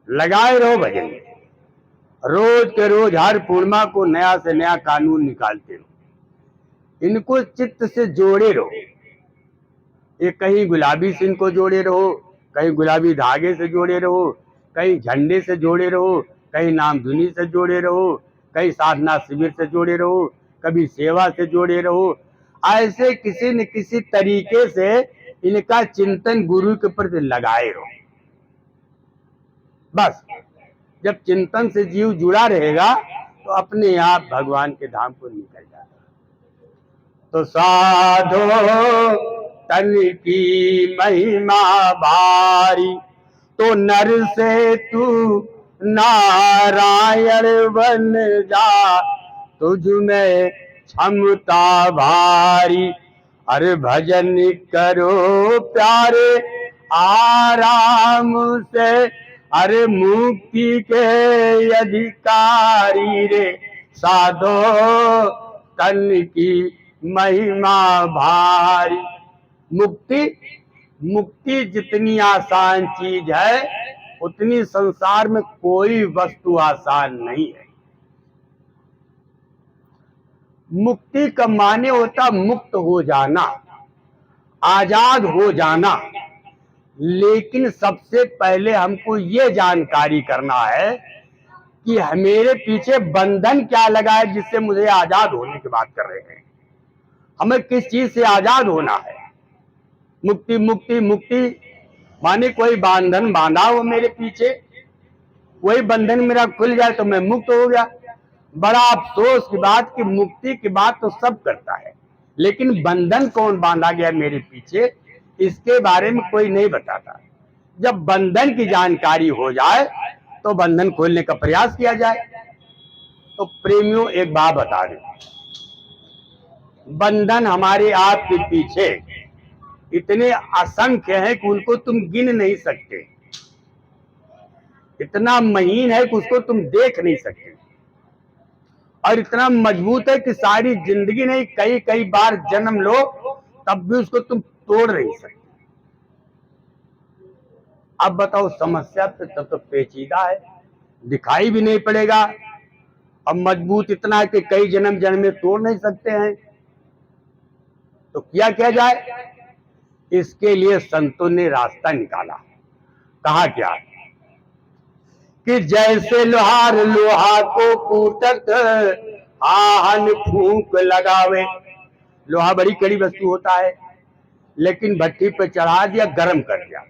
लगाए रहो भजन में, रोज के रोज हर पूर्णिमा को नया से नया कानून निकालते रहो, इनको चित्त से जोड़े रहो। ये कहीं गुलाबी से इनको जोड़े रहो, कहीं गुलाबी धागे से जोड़े रहो, कहीं झंडे से जोड़े रहो, कहीं नामधुनी से जोड़े रहो, कहीं साधना शिविर से जोड़े रहो, कभी सेवा से जोड़े रहो। ऐसे किसी न किसी तरीके से इनका चिंतन गुरु के प्रति लगाए रहो। बस जब चिंतन से जीव जुड़ा रहेगा तो अपने आप भगवान के धाम को निकल जाता। तो साधो तन की महिमा भारी, तो नर से तू नारायण बन जा, तुझ में क्षमता भारी। अरे भजन करो प्यारे आराम से, अरे मुक्ति के अधिकारी रे, साधो तन की महिमा भारी। मुक्ति जितनी आसान चीज है, उतनी संसार में कोई वस्तु आसान नहीं है। मुक्ति का माने होता मुक्त हो जाना, आजाद हो जाना। लेकिन सबसे पहले हमको ये जानकारी करना है कि मेरे पीछे बंधन क्या लगा है जिससे मुझे आजाद होने की बात कर रहे हैं। हमें किस चीज से आजाद होना है? मुक्ति मुक्ति मुक्ति माने कोई बंधन बांधा हो मेरे पीछे, वही बंधन मेरा खुल जाए तो मैं मुक्त हो गया। बड़ा अफसोस की बात कि मुक्ति की बात तो सब करता है, लेकिन बंधन कौन बांधा गया मेरे पीछे, इसके बारे में कोई नहीं बताता। जब बंधन की जानकारी हो जाए तो बंधन खोलने का प्रयास किया जाए। तो प्रेमियों एक बात बता दें, बंधन हमारे आपके पीछे इतने असंख्य हैं कि उनको तुम गिन नहीं सकते, इतना महीन है कि उसको तुम देख नहीं सकते, और इतना मजबूत है कि सारी जिंदगी नहीं कई कई बार जन्म लो तब भी उसको तुम तोड़ नहीं सकते। अब बताओ समस्या पे तब तो पेचीदा है, दिखाई भी नहीं पड़ेगा, अब मजबूत इतना है कि कई जन्म जन्म में तोड़ नहीं सकते हैं। तो क्या जाए? इसके लिए संतों ने रास्ता निकाला। कहा क्या कि जैसे लोहार लोहा को कूटत आहन फूंक लगावे। लोहा बड़ी कड़ी वस्तु होता है, लेकिन भट्टी पे चढ़ा दिया, गर्म कर दिया,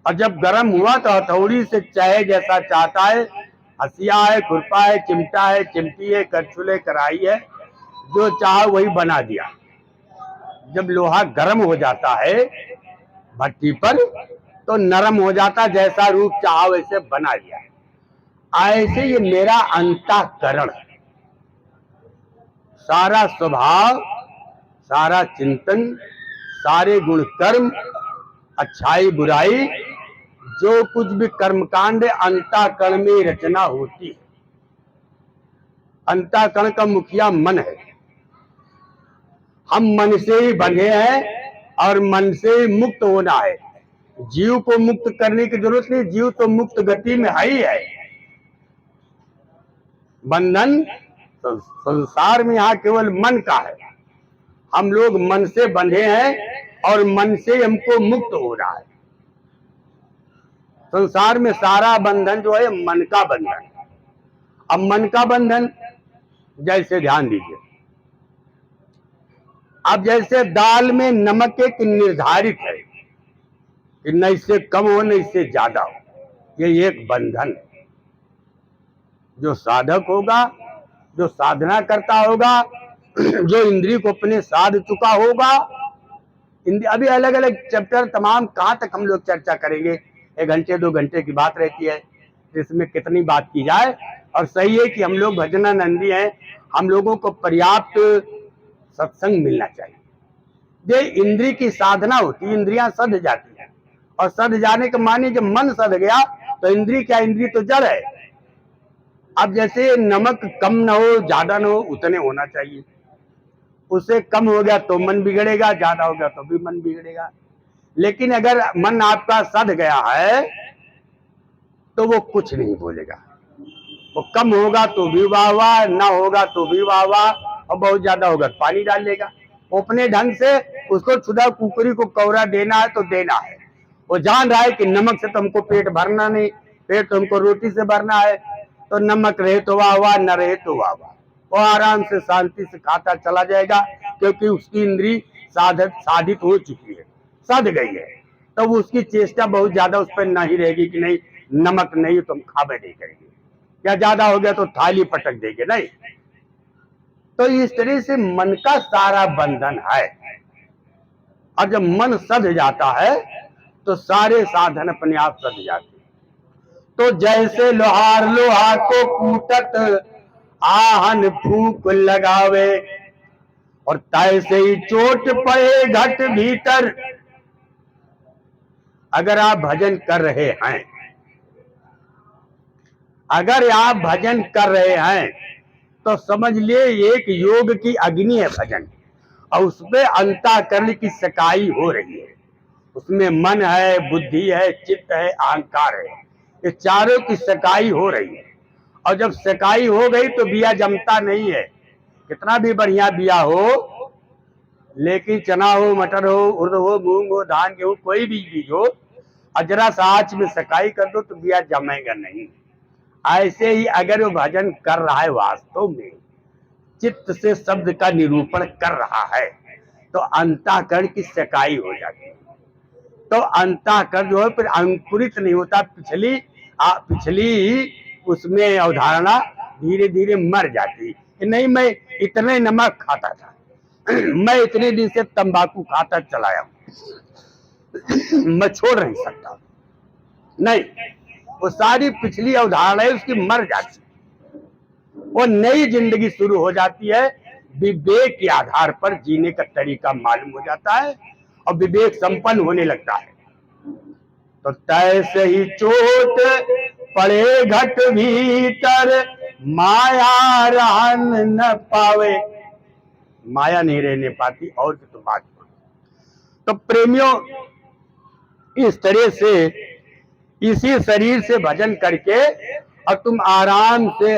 और जब गर्म हुआ तो हथौड़ी से चाहे जैसा चाहता है, हसिया है, खुरपा है, चिमटा है, चिमटी है, करछुल कढ़ाई है, जो चाहे वही बना दिया। जब लोहा गर्म हो जाता है भट्टी पर तो नरम हो जाता, जैसा रूप चाहा वैसे बना दिया। ऐसे ये मेरा अंतःकरण, सारा स्वभाव, सारा चिंतन, सारे गुण कर्म, अच्छाई बुराई, जो कुछ भी कर्मकांड अंतःकरण में रचना होती है। अंतःकरण का मुखिया मन है। हम मन से ही बंधे हैं और मन से ही मुक्त होना है। जीव को मुक्त करने की जरूरत नहीं, जीव तो मुक्त गति में है ही है। बंधन संसार में यहाँ केवल मन का है। हम लोग मन से बंधे हैं और मन से हमको मुक्त हो रहा है। संसार में सारा बंधन जो है मन का बंधन। अब मन का बंधन जैसे ध्यान दीजिए, अब जैसे दाल में नमक एक निर्धारित है कि न इससे कम हो न इससे ज्यादा हो, ये एक बंधन। जो साधक होगा, जो साधना करता होगा, जो इंद्रिय को अपने साध चुका होगा, अभी अलग अलग चैप्टर तमाम कहाँ तक हम लोग चर्चा करेंगे, 1 घंटे 2 घंटे की बात रहती है, इसमें कितनी बात की जाए। और सही है कि हम लोग भजनानंदी हैं, हम लोगों को पर्याप्त सत्संग मिलना चाहिए। ये इंद्रिय की साधना होती है, इंद्रियां सध जाती हैं, और सध जाने के माने जब मन सध गया तो इंद्रिय क्या, इंद्रिय तो जड़ है। अब जैसे नमक कम ना हो ज्यादा ना हो, उतने होना चाहिए। उससे कम हो गया तो मन बिगड़ेगा, ज्यादा हो गया तो भी मन बिगड़ेगा। लेकिन अगर मन आपका सध गया है तो वो कुछ नहीं बोलेगा। वो कम होगा तो भी वाह वाह, ना होगा तो भी वाह वाह, और बहुत ज्यादा होगा तो पानी डाल लेगा। वो अपने ढंग से उसको छुदा कुकरी को कौरा देना है तो देना है। वो जान रहा है कि नमक से तो हमको पेट भरना नहीं, पेट तो हमको रोटी से भरना है। तो नमक रहे तो वाह वाह, न रहे तो वाह वाह, वो आराम से शांति से खाता चला जाएगा, क्योंकि उसकी इंद्री साधित हो चुकी है, सध गई है। तो उसकी चेष्टा बहुत ज्यादा उस पर नहीं रहेगी कि नहीं नमक नहीं तो हम खावे नहीं करेंगे, या ज्यादा हो गया तो थाली पटक देंगे, नहीं। तो इस तरह से मन का सारा बंधन है। और जब मन सध जाता है तो सारे साधन अपने आप सध जाते। तो जैसे लोहार लोहा को कूटत आहन फूंक लगावे, और तैसे ही चोट पड़े घट भीतर। अगर आप भजन कर रहे हैं, अगर आप भजन कर रहे हैं तो समझ लिए एक योग की अग्नि है भजन, और उसमें अंतःकरण की सकाई हो रही है। उसमें मन है, बुद्धि है, चित्त है, अहंकार है, ये चारों की सकाई हो रही है। और जब सकाई हो गई तो बिया जमता नहीं है। कितना भी बढ़िया बिया हो, लेकिन चना हो, मटर हो, उड़द हो, मूंग हो, धान गेहूं, कोई भी बीज हो, जरा सा आंच में सकाई कर दो तो बिया जमेगा नहीं। ऐसे ही अगर वो भजन कर रहा है, वास्तव में चित्त से शब्द का निरूपण कर रहा है, तो अंतःकरण की सकाई हो जाती है। तो अंतःकरण जो है फिर अंकुरित नहीं होता, पिछली उसमें अवधारणा धीरे धीरे मर जाती है। नहीं, मैं इतने नमक खाता था, मैं इतने दिन से तंबाकू खाता चलाया हूं, मैं छोड़ नहीं सकता, नहीं। वो सारी पिछली अवधारणा है उसकी मर जाती है, वो नई जिंदगी शुरू हो जाती है। विवेक के आधार पर जीने का तरीका मालूम हो जाता है और विवेक संपन्न होने लगता है। तो तैसे ही चोट पड़े घट भीतर, माया रहन न पावे। माया नहीं रहने पाती, और तो बात। तो प्रेमियों, इस तरह से इसी शरीर से भजन करके और तुम आराम से,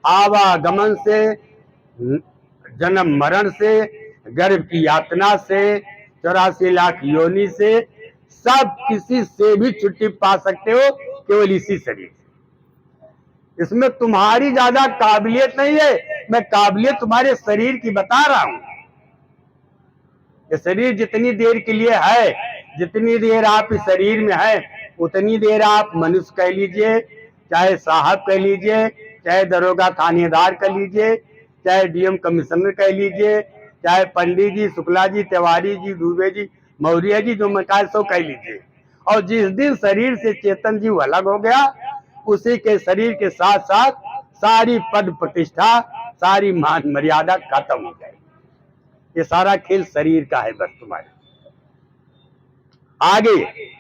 आवागमन से, जन्म मरण से, गर्भ की यातना से, 84 लाख योनि से, सब किसी से भी छुट्टी पा सकते हो, केवल इसी शरीर से। इसमें तुम्हारी ज्यादा काबिलियत नहीं है, मैं काबिलियत तुम्हारे शरीर की बता रहा हूं। ये शरीर जितनी देर के लिए है, जितनी देर आप इस शरीर में है, उतनी देर आप मनुष्य कह लीजिए, चाहे साहब कह लीजिए, चाहे दरोगा थानेदार कह लीजिए, चाहे डीएम कमिश्नर कह लीजिए, चाहे पंडित जी, शुक्ला जी, तिवारी जी, दुबे जी, मौर्य जी, जो मकाल सो कह लीजिए। और जिस दिन शरीर से चेतन जीव अलग हो गया, उसी के शरीर के साथ साथ सारी पद प्रतिष्ठा, सारी मान मर्यादा खत्म हो जाएगी। ये सारा खेल शरीर का है बस तुम्हारे। आगे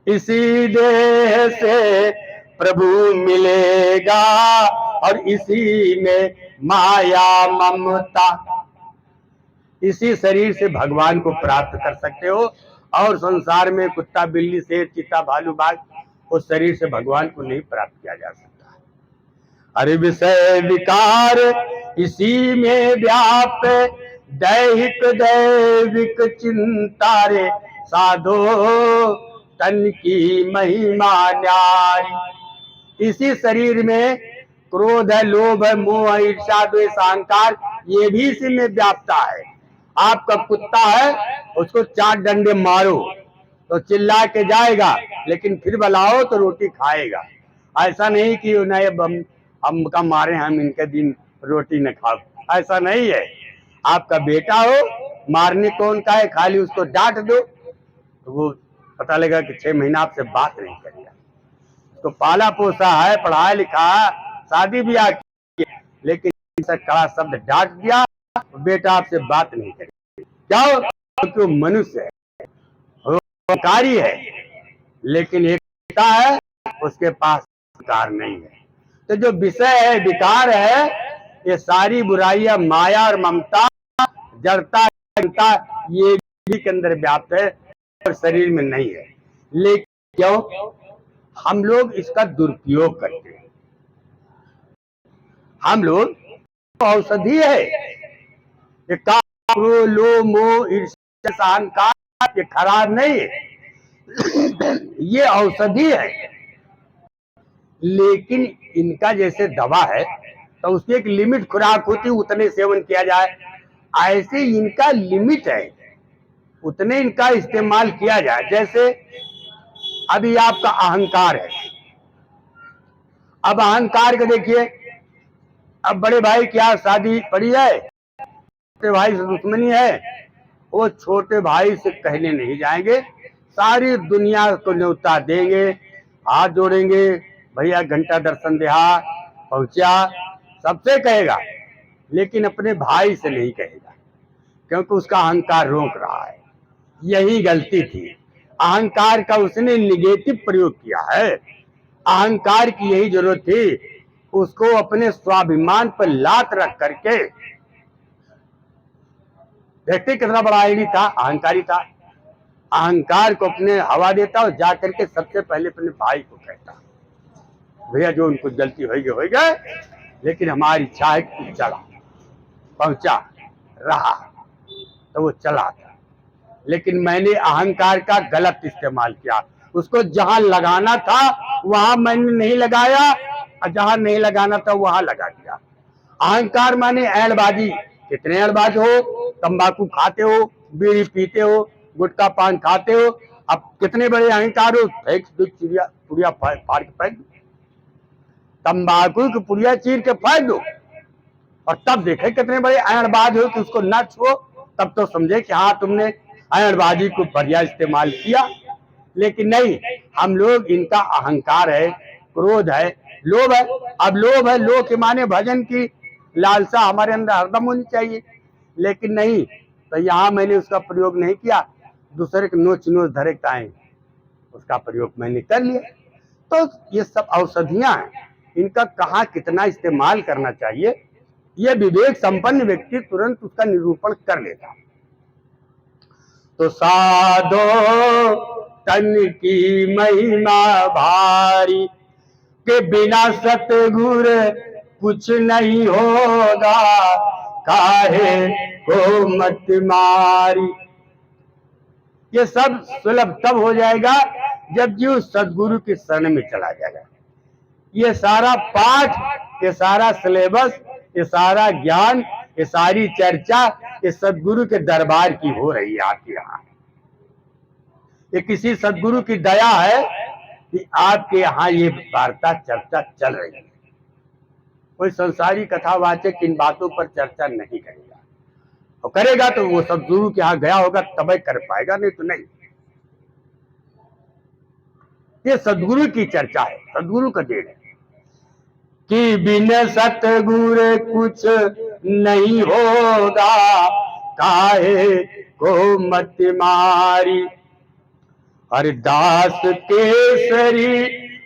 इसी देह से प्रभु मिलेगा, और इसी में माया ममता। इसी शरीर से भगवान को प्राप्त कर सकते हो, और संसार में कुत्ता, बिल्ली, शेर, चीता, भालू, बाघ, उस शरीर से भगवान को नहीं प्राप्त किया जा सकता। अरे विषय विकार इसी में व्याप, दैहिक दैविक चिंता रे, साधो तन की महिमा न्यारी। इसी शरीर में क्रोध है, लोभ है, मोह है, ईर्ष्या, द्वेष, अहंकार, ये भी इसी में व्याप्ता है। आपका कुत्ता है, उसको 4 डंडे मारो तो चिल्ला के जाएगा, लेकिन फिर बुलाओ तो रोटी खाएगा। ऐसा नहीं कि नहीं हम का मारे, हम इनके दिन रोटी न खाओ, ऐसा नहीं है। आपका बेटा हो, मारने कौन का है, खाली उसको डांट दो तो वो पता लगा कि 6 महीना आपसे बात नहीं करेगा। तो पाला पोसा है, पढ़ाया लिखा, शादी ब्याह किया, लेकिन कड़ा शब्द डांट दिया, बेटा आपसे बात नहीं करेगा। क्या हो? क्योंकि वो मनुष्य है, वो अहंकारी है, लेकिन एक बेटा है, उसके पास अहंकार नहीं है। तो जो विषय है, विकार है, ये सारी बुराइयां माया और ममता, जड़ता, ये भी के अंदर व्याप्त है और शरीर में नहीं है। लेकिन क्यों हम लोग इसका दुरुपयोग करते हैं? हम लोग औषधि है, ये क्रोध, लोभ, मोह, ईर्ष्या, अहंकार, ये खराब नहीं है, ये औषधि है। लेकिन इनका जैसे दवा है तो उसकी एक लिमिट खुराक होती, उतने सेवन किया जाए, ऐसे इनका लिमिट है, उतने इनका इस्तेमाल किया जाए। जैसे अभी आपका अहंकार है, अब अहंकार के देखिए, अब बड़े भाई क्या शादी पड़ी है, छोटे भाई से दुश्मनी है, वो छोटे भाई से कहने नहीं जाएंगे, सारी दुनिया को न्योता देंगे, हाथ जोड़ेंगे, भैया घंटा दर्शन देहा पहुंचा, सबसे कहेगा, लेकिन अपने भाई से नहीं कहेगा, क्योंकि उसका अहंकार रोक रहा है। यही गलती थी, अहंकार का उसने निगेटिव प्रयोग किया है। अहंकार की यही जरूरत थी, उसको अपने स्वाभिमान पर लात रख करके, देखते कितना बड़ा आईडी था, अहंकारी था, अहंकार को अपने हवा देता और जाकर के सबसे पहले अपने भाई को कहता, भैया जो उनको गलती हो गए, लेकिन हमारी इच्छा है कि चला पहुंचा रहा, तो वो चला था। लेकिन मैंने अहंकार का गलत इस्तेमाल किया, उसको जहां लगाना था वहां मैंने नहीं लगाया, और जहां नहीं लगाना था वहां लगा दिया। अहंकार माने ऐड़बाजी, कितने ऐड़बाज हो, तंबाकू खाते हो, बीड़ी पीते हो, गुटखा पान खाते हो, अब कितने बड़े अहंकार हो, फेंक दो, पुड़िया फाड़ के फेंक दो, तंबाकू की पुड़िया चीर के फेंक दो, और तब देखे कितने बड़े ऐड़बाज हो कि उसको न छुओ, तब तो समझे कि हाँ तुमने ऐड़बाजी को बढ़िया इस्तेमाल किया। लेकिन नहीं, हम लोग, इनका अहंकार है, क्रोध है, लोभ है। अब लोभ है, लोभ के माने भजन की लालसा हमारे अंदर हरदम होनी चाहिए, लेकिन नहीं, तो यहाँ मैंने उसका प्रयोग नहीं किया, दूसरे के नोच नोच धरे काएं, उसका प्रयोग मैंने कर लिया। तो ये सब औषधियां हैं, इनका कहाँ कितना इस्तेमाल करना चाहिए, ये विवेक संपन्न व्यक्ति तुरंत उसका निरूपण कर लेता। तो साधो तन की महिमा भारी, के बिना सतगुर कुछ नहीं होगा, काहे को मत मारी। ये सब सुलभ तब हो जाएगा जब जीव सदगुरु की शरण में चला जाएगा। ये सारा पाठ, ये सारा सिलेबस, ये सारा ज्ञान, ये सारी चर्चा, ये सदगुरु के दरबार की हो रही है आपके यहाँ। ये किसी सदगुरु की दया है कि आपके यहाँ ये वार्ता चर्चा चल रही है। कोई संसारी कथावाचक इन बातों पर चर्चा नहीं करेगा, और करेगा तो वो सदगुरु के यहाँ गया होगा तभी कर पाएगा, नहीं तो नहीं। ये सदगुरु की चर्चा है, सदगुरु का देन है कि बिन सतगुर कुछ नहीं होगा, काहे को मत मारी। हरिदास केसरी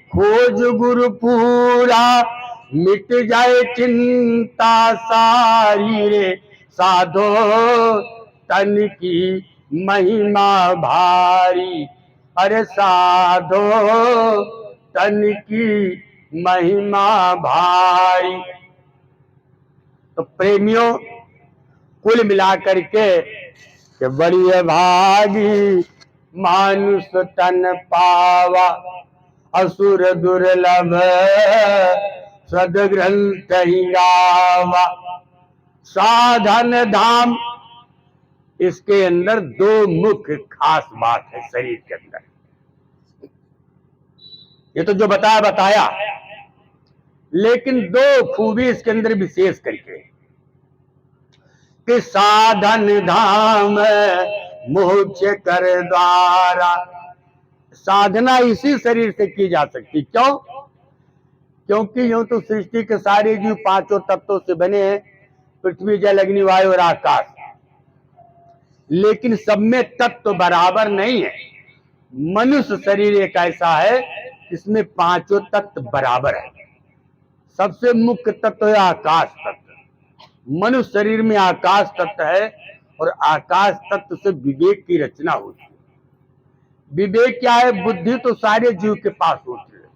खोज गुरु पूरा, मिट जाए चिंता सारी रे, साधो तन की महिमा भारी, अरे साधो तन की महिमा भारी। तो प्रेमियों, कुल मिलाकर के बड़ी भागी मानुष तन पावा, असुर दुर्लभ सदग्रंथ ही गावा। साधन धाम इसके अंदर दो मुख्य खास बात है शरीर के अंदर। ये तो जो बताया, लेकिन दो खूबी इसके अंदर विशेष करके कि साधन धाम मोक्ष कर द्वारा। साधना इसी शरीर से की जा सकती। क्यों? क्योंकि यूं तो सृष्टि के सारे जीव पांचों तत्वों से बने हैं, पृथ्वी जल अग्नि वायु और आकाश, लेकिन सब में तत्व बराबर नहीं है। मनुष्य शरीर एक ऐसा है जिसमें पांचों तत्व बराबर है। सबसे मुख्य तत्व है आकाश तत्व। मनुष्य शरीर में आकाश तत्व है और आकाश तत्व से विवेक की रचना होती है। विवेक क्या है? बुद्धि तो सारे जीव के पास होती है।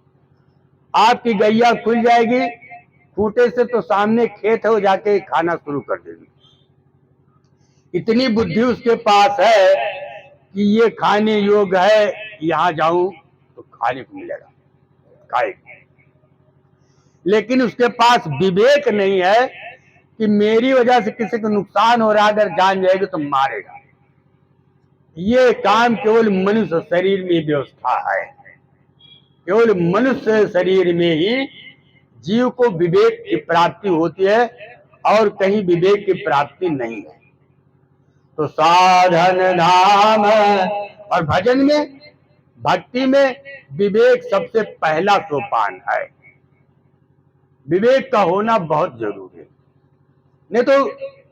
आपकी गैया खुल जाएगी, खूंटे से तो सामने खेत है, वो जाके खाना शुरू कर देगी। इतनी बुद्धि उसके पास है कि ये खाने योग्य है, यहां जाऊं तो खाने को मिलेगा, खाएगा। लेकिन उसके पास विवेक नहीं है कि मेरी वजह से किसी को नुकसान हो रहा है, अगर जान जाएगी तो मारेगा। ये काम केवल मनुष्य शरीर में व्यवस्था है। केवल मनुष्य शरीर में ही जीव को विवेक की प्राप्ति होती है और कहीं विवेक की प्राप्ति नहीं है। तो साधन धाम और भजन में, भक्ति में विवेक सबसे पहला सोपान है। विवेक का होना बहुत जरूरी है, नहीं तो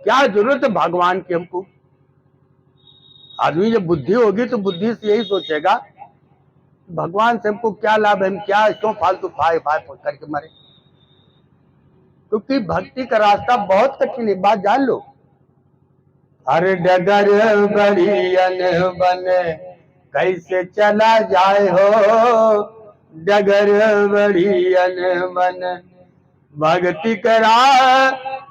क्या जरूरत है भगवान की हमको। आदमी जब बुद्धि होगी तो बुद्धि से यही सोचेगा भगवान से हमको क्या लाभ है, हम क्या क्यों फालतू फाय करके मरे। क्योंकि भक्ति का रास्ता बहुत कठिन है, बात जान लो। अरे डगर बड़ी अनबन कैसे चला जाए हो, डगर बड़ी अनबन भक्ति करा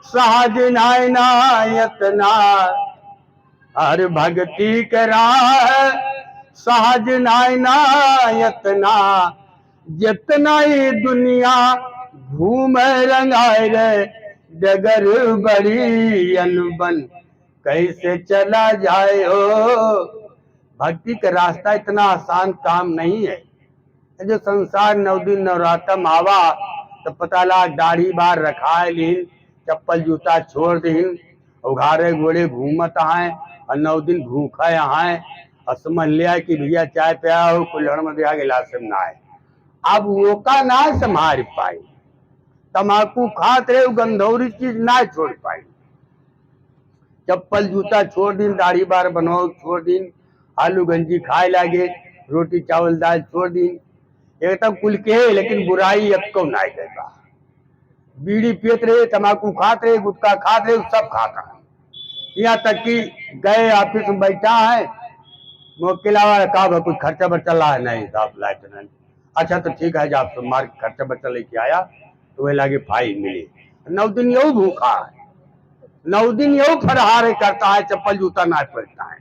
सहज नायतना। हर भक्ति करा सहज नायतना, जितना ही दुनिया घूम रंगाए रे, डगर बड़ी अनबन कैसे चला जाए हो। भक्ति का रास्ता इतना आसान काम नहीं है। जो संसार 9 दिन नवरातम आवा तो पता लगा दाढ़ी बार रखा लीन, चप्पल जूता छोड़ दीन, उघारे घोड़े घूमत आए और 9 दिन भूखा आए और समझ लिया कि भैया चाय पिया हो, कुल्हड़ में दिया गिलास में ना आए। अब वो का ना संभाल पाई, तम्बाकू खात रहे, गंधौरी चीज ना छोड़ पाई, चप्पल जूता छोड़ दिन, दाढ़ी बार बनाओ छोड़ दिन, आलू गंजी खाए लागे, रोटी चावल दाल छोड़ दिन, एकदम कुल के, लेकिन बुराई अब को ना गए। बीड़ी पियत रहे, तम्बाकू खात रहे, गुटखा खात रहे, सब खाता है। यहाँ तक कि गए ऑफिस में बैठा है, मुक्किला कहा कुछ खर्चा बर्चा ला है, नहीं साहब लाए तो नहीं। अच्छा तो ठीक है, जब आप मार खर्चा बर्चा लेके आया तो वह लागे फाई मिली। 9 दिन यू भूखा है, 9 दिन यू फरहार करता है, चप्पल जूता ना पहनता है,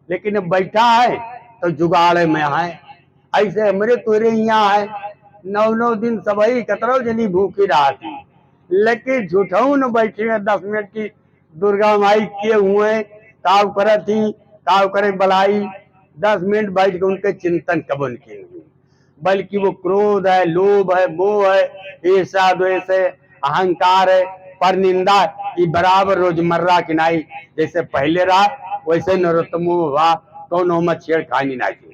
लेकिन अब बैठा है तो जुगाड़ में है। ऐसे हमरे तोरे यहाँ है 9 दिन सबही कतरो जनी भूखी रहा थी, लेकिन झूठाऊ न बैठे 10 मिनट की दुर्गा माई किए हुए काव कर थी, काव करे बलाई, 10 मिनट बैठ के उनके चिंतन कबन की हुई। बल्कि वो क्रोध है, लोभ है, मोह है, ईर्ष्या द्वेष है, अहंकार है, पर निंदा, ये बराबर रोजमर्रा की नाई जैसे पहले रहा वैसे नरोत्तमो हुआ, कौन मत छेड़खानी ना की।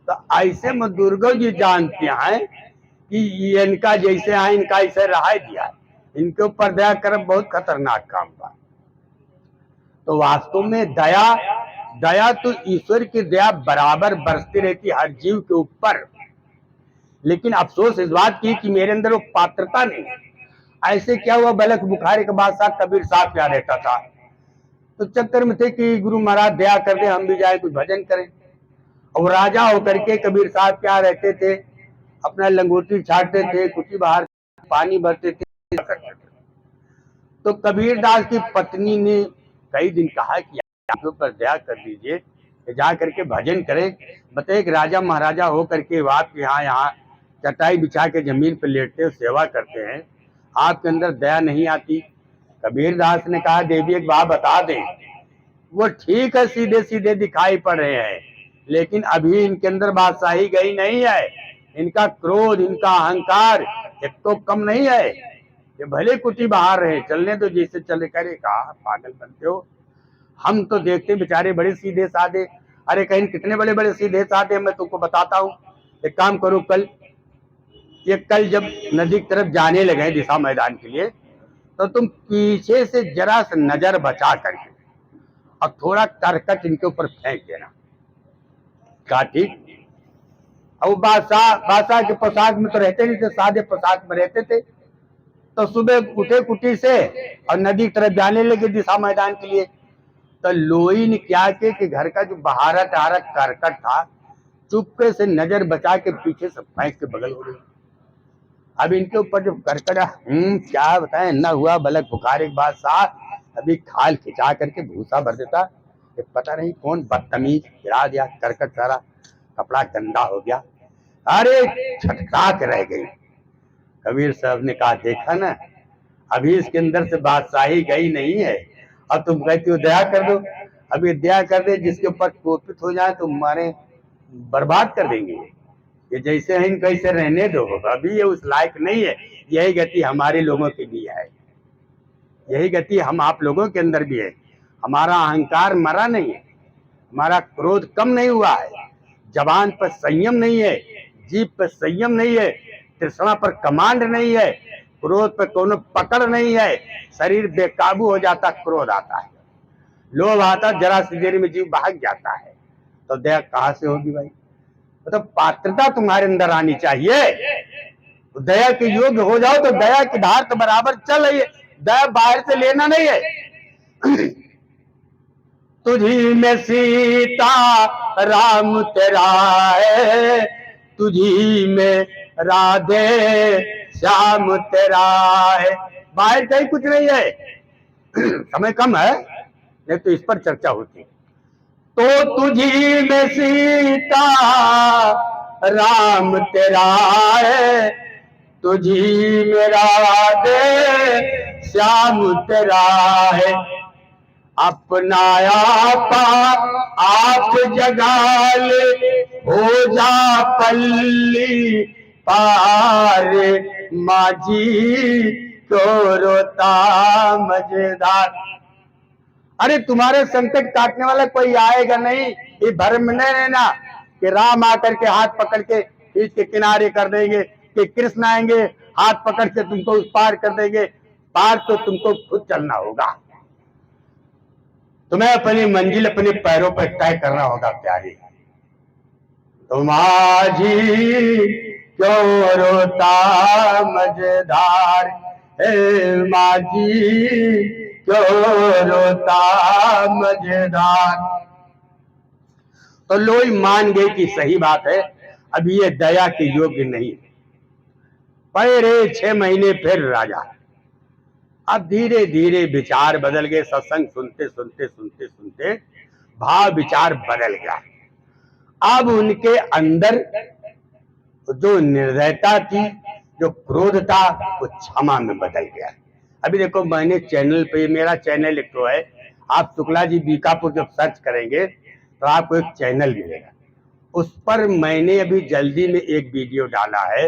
तो ऐसे में दुर्गा जी जानते हैं कि इनका जैसे है इनका ऐसे रहा दिया, इनके ऊपर दया कर बहुत खतरनाक काम था। तो वास्तव में दया तो ईश्वर की दया बराबर बरसती रहती हर जीव के ऊपर, लेकिन अफसोस इस बात की कि मेरे अंदर वो पात्रता नहीं। ऐसे क्या हुआ, बलक बुखारी के बादशाह कबीर साहब क्या रहता था, तो चक्कर में थे कि गुरु महाराज दया कर दे, हम भी जाए कुछ भजन करें। और राजा होकर के कबीर साहब क्या रहते थे, अपना लंगोटी छाटते थे, कुटी बाहर पानी भरते थे। तो कबीर दास की पत्नी ने कई दिन कहा कि आपके ऊपर दया कर दीजिए, जा करके भजन करें। बताए कि राजा महाराजा हो करके आपके यहाँ चटाई बिछा के जमीन पर लेटते सेवा करते हैं, आपके अंदर दया नहीं आती। कबीर दास ने कहा देवी एक बात बता दें वो ठीक है, सीधे सीधे दिखाई पड़ रहे हैं, लेकिन अभी इनके अंदर बादशाही गई नहीं है। इनका क्रोध, इनका अहंकार एक तो कम नहीं है। ये भले कुटी बहार रहे, चलने तो जैसे चले। करे कहा पागल बनते हो, हम तो देखते बेचारे बड़े सीधे साधे। अरे कहीं कितने बड़े बड़े सीधे साधे, मैं तुमको बताता हूँ। एक काम करो, कल जब नदी की तरफ जाने लगे दिशा मैदान के लिए, तो तुम पीछे से जरा सा नजर बचा करके और थोड़ा करकट इनके ऊपर फेंक देना। कहा ठीक। अब बादशाह के पोशाक में तो रहते नहीं थे, सादे पोशाक में रहते थे। तो सुबह उठे कुटी से और नदी की तरफ जाने लगे दिशा मैदान के लिए। तो लोई ने क्या किया कि घर का जो बहारा टारा करकट था, चुपके से नजर बचा के पीछे से फेंक के बगल हो गई। अब इनके ऊपर जो करकट, क्या बताएं, न हुआ बलक बुखार। एक बादशाह अभी खाल खिंचा करके भूसा भर देता, पता नहीं कौन बदतमीज गिरा दिया, करकट सारा कपड़ा गंदा हो गया। अरे छटका के रह गई। कबीर साहब ने कहा देखा ना, अभी इसके अंदर से बादशाही गई नहीं है, अब तुम कहती हो दया कर दो। अभी दया कर दे, जिसके ऊपर कोपित हो जाए तो मारे बर्बाद कर देंगे। ये जैसे हैं इनको ऐसे रहने दो, अभी ये उस लायक नहीं है। यही गति हमारे लोगों की भी है, यही गति हम आप लोगों के अंदर भी है। हमारा अहंकार मरा नहीं है, हमारा क्रोध कम नहीं हुआ है, जबान पर संयम नहीं है, जीभ पर संयम नहीं है, तृष्णा पर कमांड नहीं है, क्रोध पर कोनो पकड़ नहीं है। शरीर बेकाबू हो जाता, क्रोध आता है, लोभ आता, जरा सी देर में जीव भाग जाता है। तो दया कहां से होगी भाई? मतलब पात्रता तुम्हारे अंदर आनी चाहिए। तो दया के योग्य हो जाओ तो दया की धार तो बराबर चल रही है। दया बाहर से लेना नहीं है। तुझी में सीता राम तेरा है, तुझी में राधे श्याम तेरा है। बाहर कहीं कुछ नहीं है। समय कम है, नहीं तो इस पर चर्चा होती। तो तुझी में सीता राम तेरा है, तुझी में राधे श्याम तेरा है। अपना आप जगा ले, हो जा पल्ली पार, माझी क्यों रोता मजेदार। अरे तुम्हारे संकट काटने वाला कोई आएगा नहीं। ये भ्रम नहीं लेना कि राम आकर के हाथ पकड़ के खींच के किनारे कर देंगे, कि कृष्ण आएंगे हाथ पकड़ के तुमको उस पार कर देंगे। पार तो तुमको खुद चलना होगा, तुम्हें अपनी मंजिल अपने पैरों पर तय करना होगा प्यारी। तो माझी क्यों रोता मजेदार, हे माझी क्यों रोता मजेदार। तो लोई मान गए कि सही बात है, अभी ये दया के योग्य नहीं। पहले 6 महीने फिर राजा। अब धीरे धीरे विचार बदल गए। सत्संग सुनते सुनते सुनते सुनते भाव विचार बदल गया। अब उनके अंदर जो निर्दयता थी, जो क्रोध था, वो क्षमा में बदल गया। अभी देखो, मैंने चैनल पे, मेरा चैनल एक तो है, आप शुक्ला जी बीकापुर जब सर्च करेंगे तो आपको एक चैनल मिलेगा। उस पर मैंने अभी जल्दी में एक वीडियो डाला है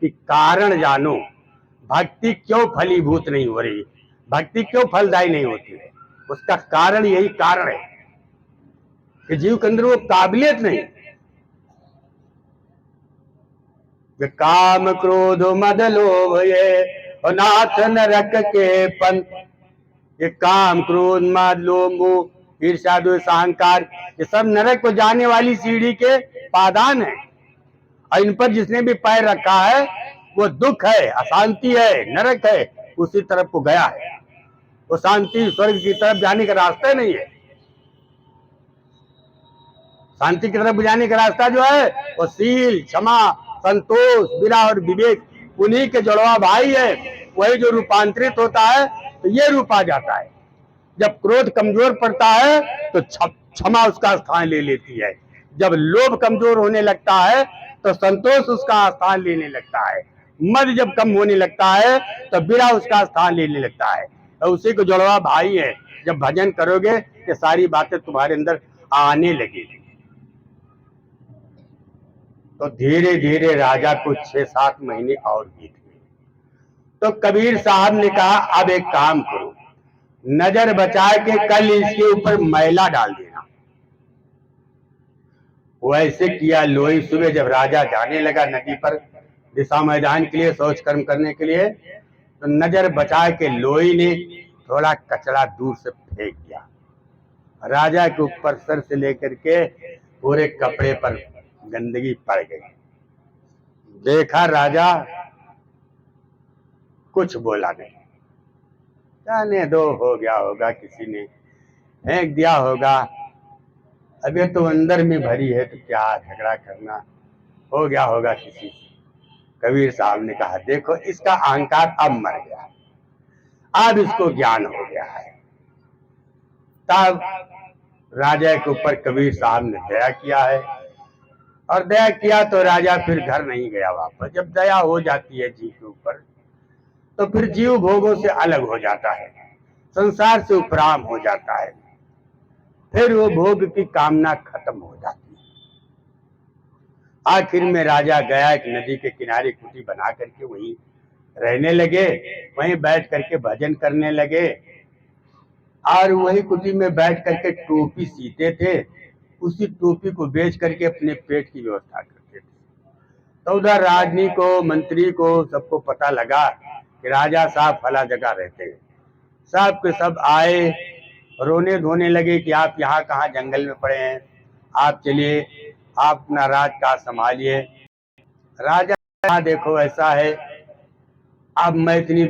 कि कारण जानो, भक्ति क्यों फलीभूत नहीं हो रही, भक्ति क्यों फलदायी नहीं होती है। उसका कारण यही कारण है कि जीव के अंदर वो काबिलियत नहीं। काम क्रोध मद लोभ ये और नाथ नरक के पंथ। ये काम क्रोध मद लोभ मोह ईर्ष्या द्वेष अहंकार, ये सब नरक को जाने वाली सीढ़ी के पादान है। और इन पर जिसने भी पैर रखा है वो दुख है, अशांति है, नरक है, उसी तरफ को गया है। वो शांति स्वर्ग की तरफ जाने का रास्ता नहीं है। शांति की तरफ जाने का रास्ता जो है वो शील, क्षमा, संतोष, विरह और विवेक, उन्हीं के जुड़वा भाई है। वही जो रूपांतरित होता है तो ये रूप आ जाता है। जब क्रोध कमजोर पड़ता है तो क्षमा उसका स्थान ले लेती है। जब लोभ कमजोर होने लगता है तो संतोष उसका स्थान लेने लगता है। मद जब कम होने लगता है तो विरह उसका स्थान लेने लगता है। तो उसी को जुड़वा भाई है। जब भजन करोगे ये सारी बातें तुम्हारे अंदर आने लगेगी। तो धीरे धीरे राजा को 6-7 महीने और बीत गए। तो कबीर साहब ने कहा अब एक काम करो, नजर बचा के कल इसके ऊपर मैला डाल देना। वो ऐसे किया। लोई सुबह जब राजा जाने लगा नदी पर दिशा मैदान के लिए शौच कर्म करने के लिए, तो नजर बचा के लोई ने थोड़ा कचरा दूर से फेंक दिया। राजा के ऊपर सर से लेकर के पूरे कपड़े पर गंदगी पड़ गई। देखा राजा, कुछ बोला नहीं। जाने दो, हो गया होगा, किसी ने फेंक दिया होगा, अभी तो अंदर में भरी है तो क्या झगड़ा करना, हो गया होगा किसी से। कबीर साहब ने कहा देखो इसका अहंकार अब मर गया, अब इसको ज्ञान हो गया है। तब राजा के ऊपर कबीर साहब ने दया किया है, और दया किया तो राजा फिर घर नहीं गया वापस। जब दया हो जाती है जीव के ऊपर तो फिर जीव भोगों से अलग हो जाता है, संसार से उपराम हो जाता है, फिर वो भोग की कामना खत्म हो जाती है। आखिर में राजा गया, एक नदी के किनारे कुटी बना करके वहीं रहने लगे, वहीं बैठ करके भजन करने लगे, और वही कुटी में बैठ करके टोपी सीते थे, उसी टोपी को बेच करके अपने पेट की व्यवस्था करते थे। तो उधर राजनी को, मंत्री को, सबको पता लगा कि राजा साहब फला जगह रहते हैं। सब के सब आए, रोने धोने लगे कि आप यहाँ कहाँ जंगल में पड़े हैं, आप चलिए, आप अपना राज का संभालिए। राजा देखो ऐसा है, अब मैं इतनी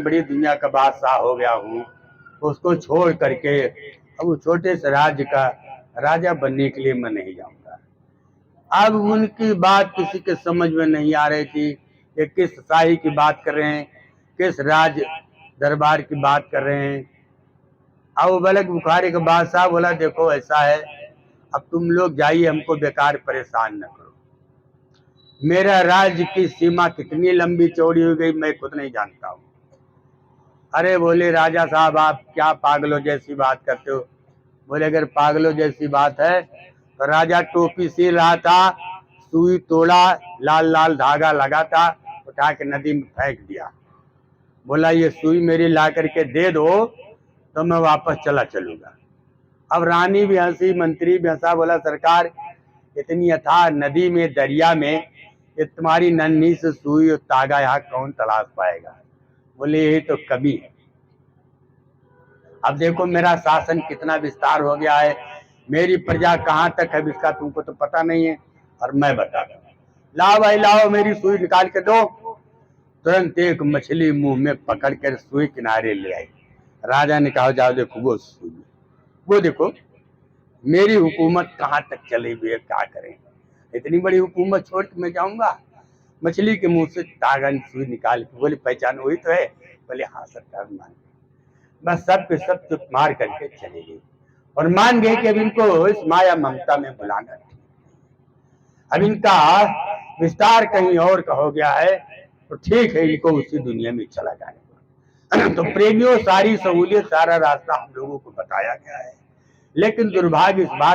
बड़ी दुनिया का बादशाह हो गया हूँ, उसको छोड़ करके अब वो छोटे से राज्य का राजा बनने के लिए मैं नहीं जाऊंगा। अब उनकी बात किसी के समझ में नहीं आ रही थी कि किस शाही की बात कर रहे हैं, किस राज दरबार की बात कर रहे हैं। अब वो बलक बुखारी के बादशाह बोला देखो ऐसा है, अब तुम लोग जाइए, हमको बेकार परेशान न करो। मेरा राज्य की सीमा कितनी लंबी चौड़ी हो गई मैं खुद नहीं जानता हूँ। अरे बोले राजा साहब आप क्या पागलों जैसी बात करते हो। बोले अगर पागलों जैसी बात है तो राजा टोपी सी रहा था, सुई तोड़ा, लाल लाल धागा लगा था, उठा के नदी में फेंक दिया। बोला ये सुई मेरी ला करके दे दो तो मैं वापस चला चलूंगा। अब रानी भी हंसी, मंत्री भी हंसा, बोला सरकार इतनी अथाह नदी में, दरिया में ये तुम्हारी नन्ही से सुई और तागा यहाँ कौन तलाश पाएगा। बोले यही तो कमी है। अब देखो मेरा शासन कितना विस्तार हो गया है, मेरी प्रजा कहाँ तक है इसका तुमको तो पता नहीं है, और मैं बता दूं। लाओ भाई लाओ, मेरी सुई निकाल के दो। तुरंत एक मछली मुंह में पकड़ कर सुई किनारे ले आई। राजा ने कहा जाओ देखो वो सुई, वो देखो मेरी हुकूमत कहाँ तक चली हुई है, क्या करें, इतनी बड़ी हुकूमत छोड़ के मैं जाऊंगा। मछली के मुंह से तागा सुई निकाल के बोले पहचान वही तो है। बोले हाँ सरकार मान गए। बस सब के सब चुप मार करके चले गए, और मान गए कि अब इनको इस माया ममता में बुलाना नहीं, अब इनका विस्तार कहीं और का हो गया है, तो ठीक है इनको उसी दुनिया में चला जाएगा। तो प्रेमियों सारी सहूलियत, सारा रास्ता हम लोगों को बताया गया है, लेकिन दुर्भाग्य इस बात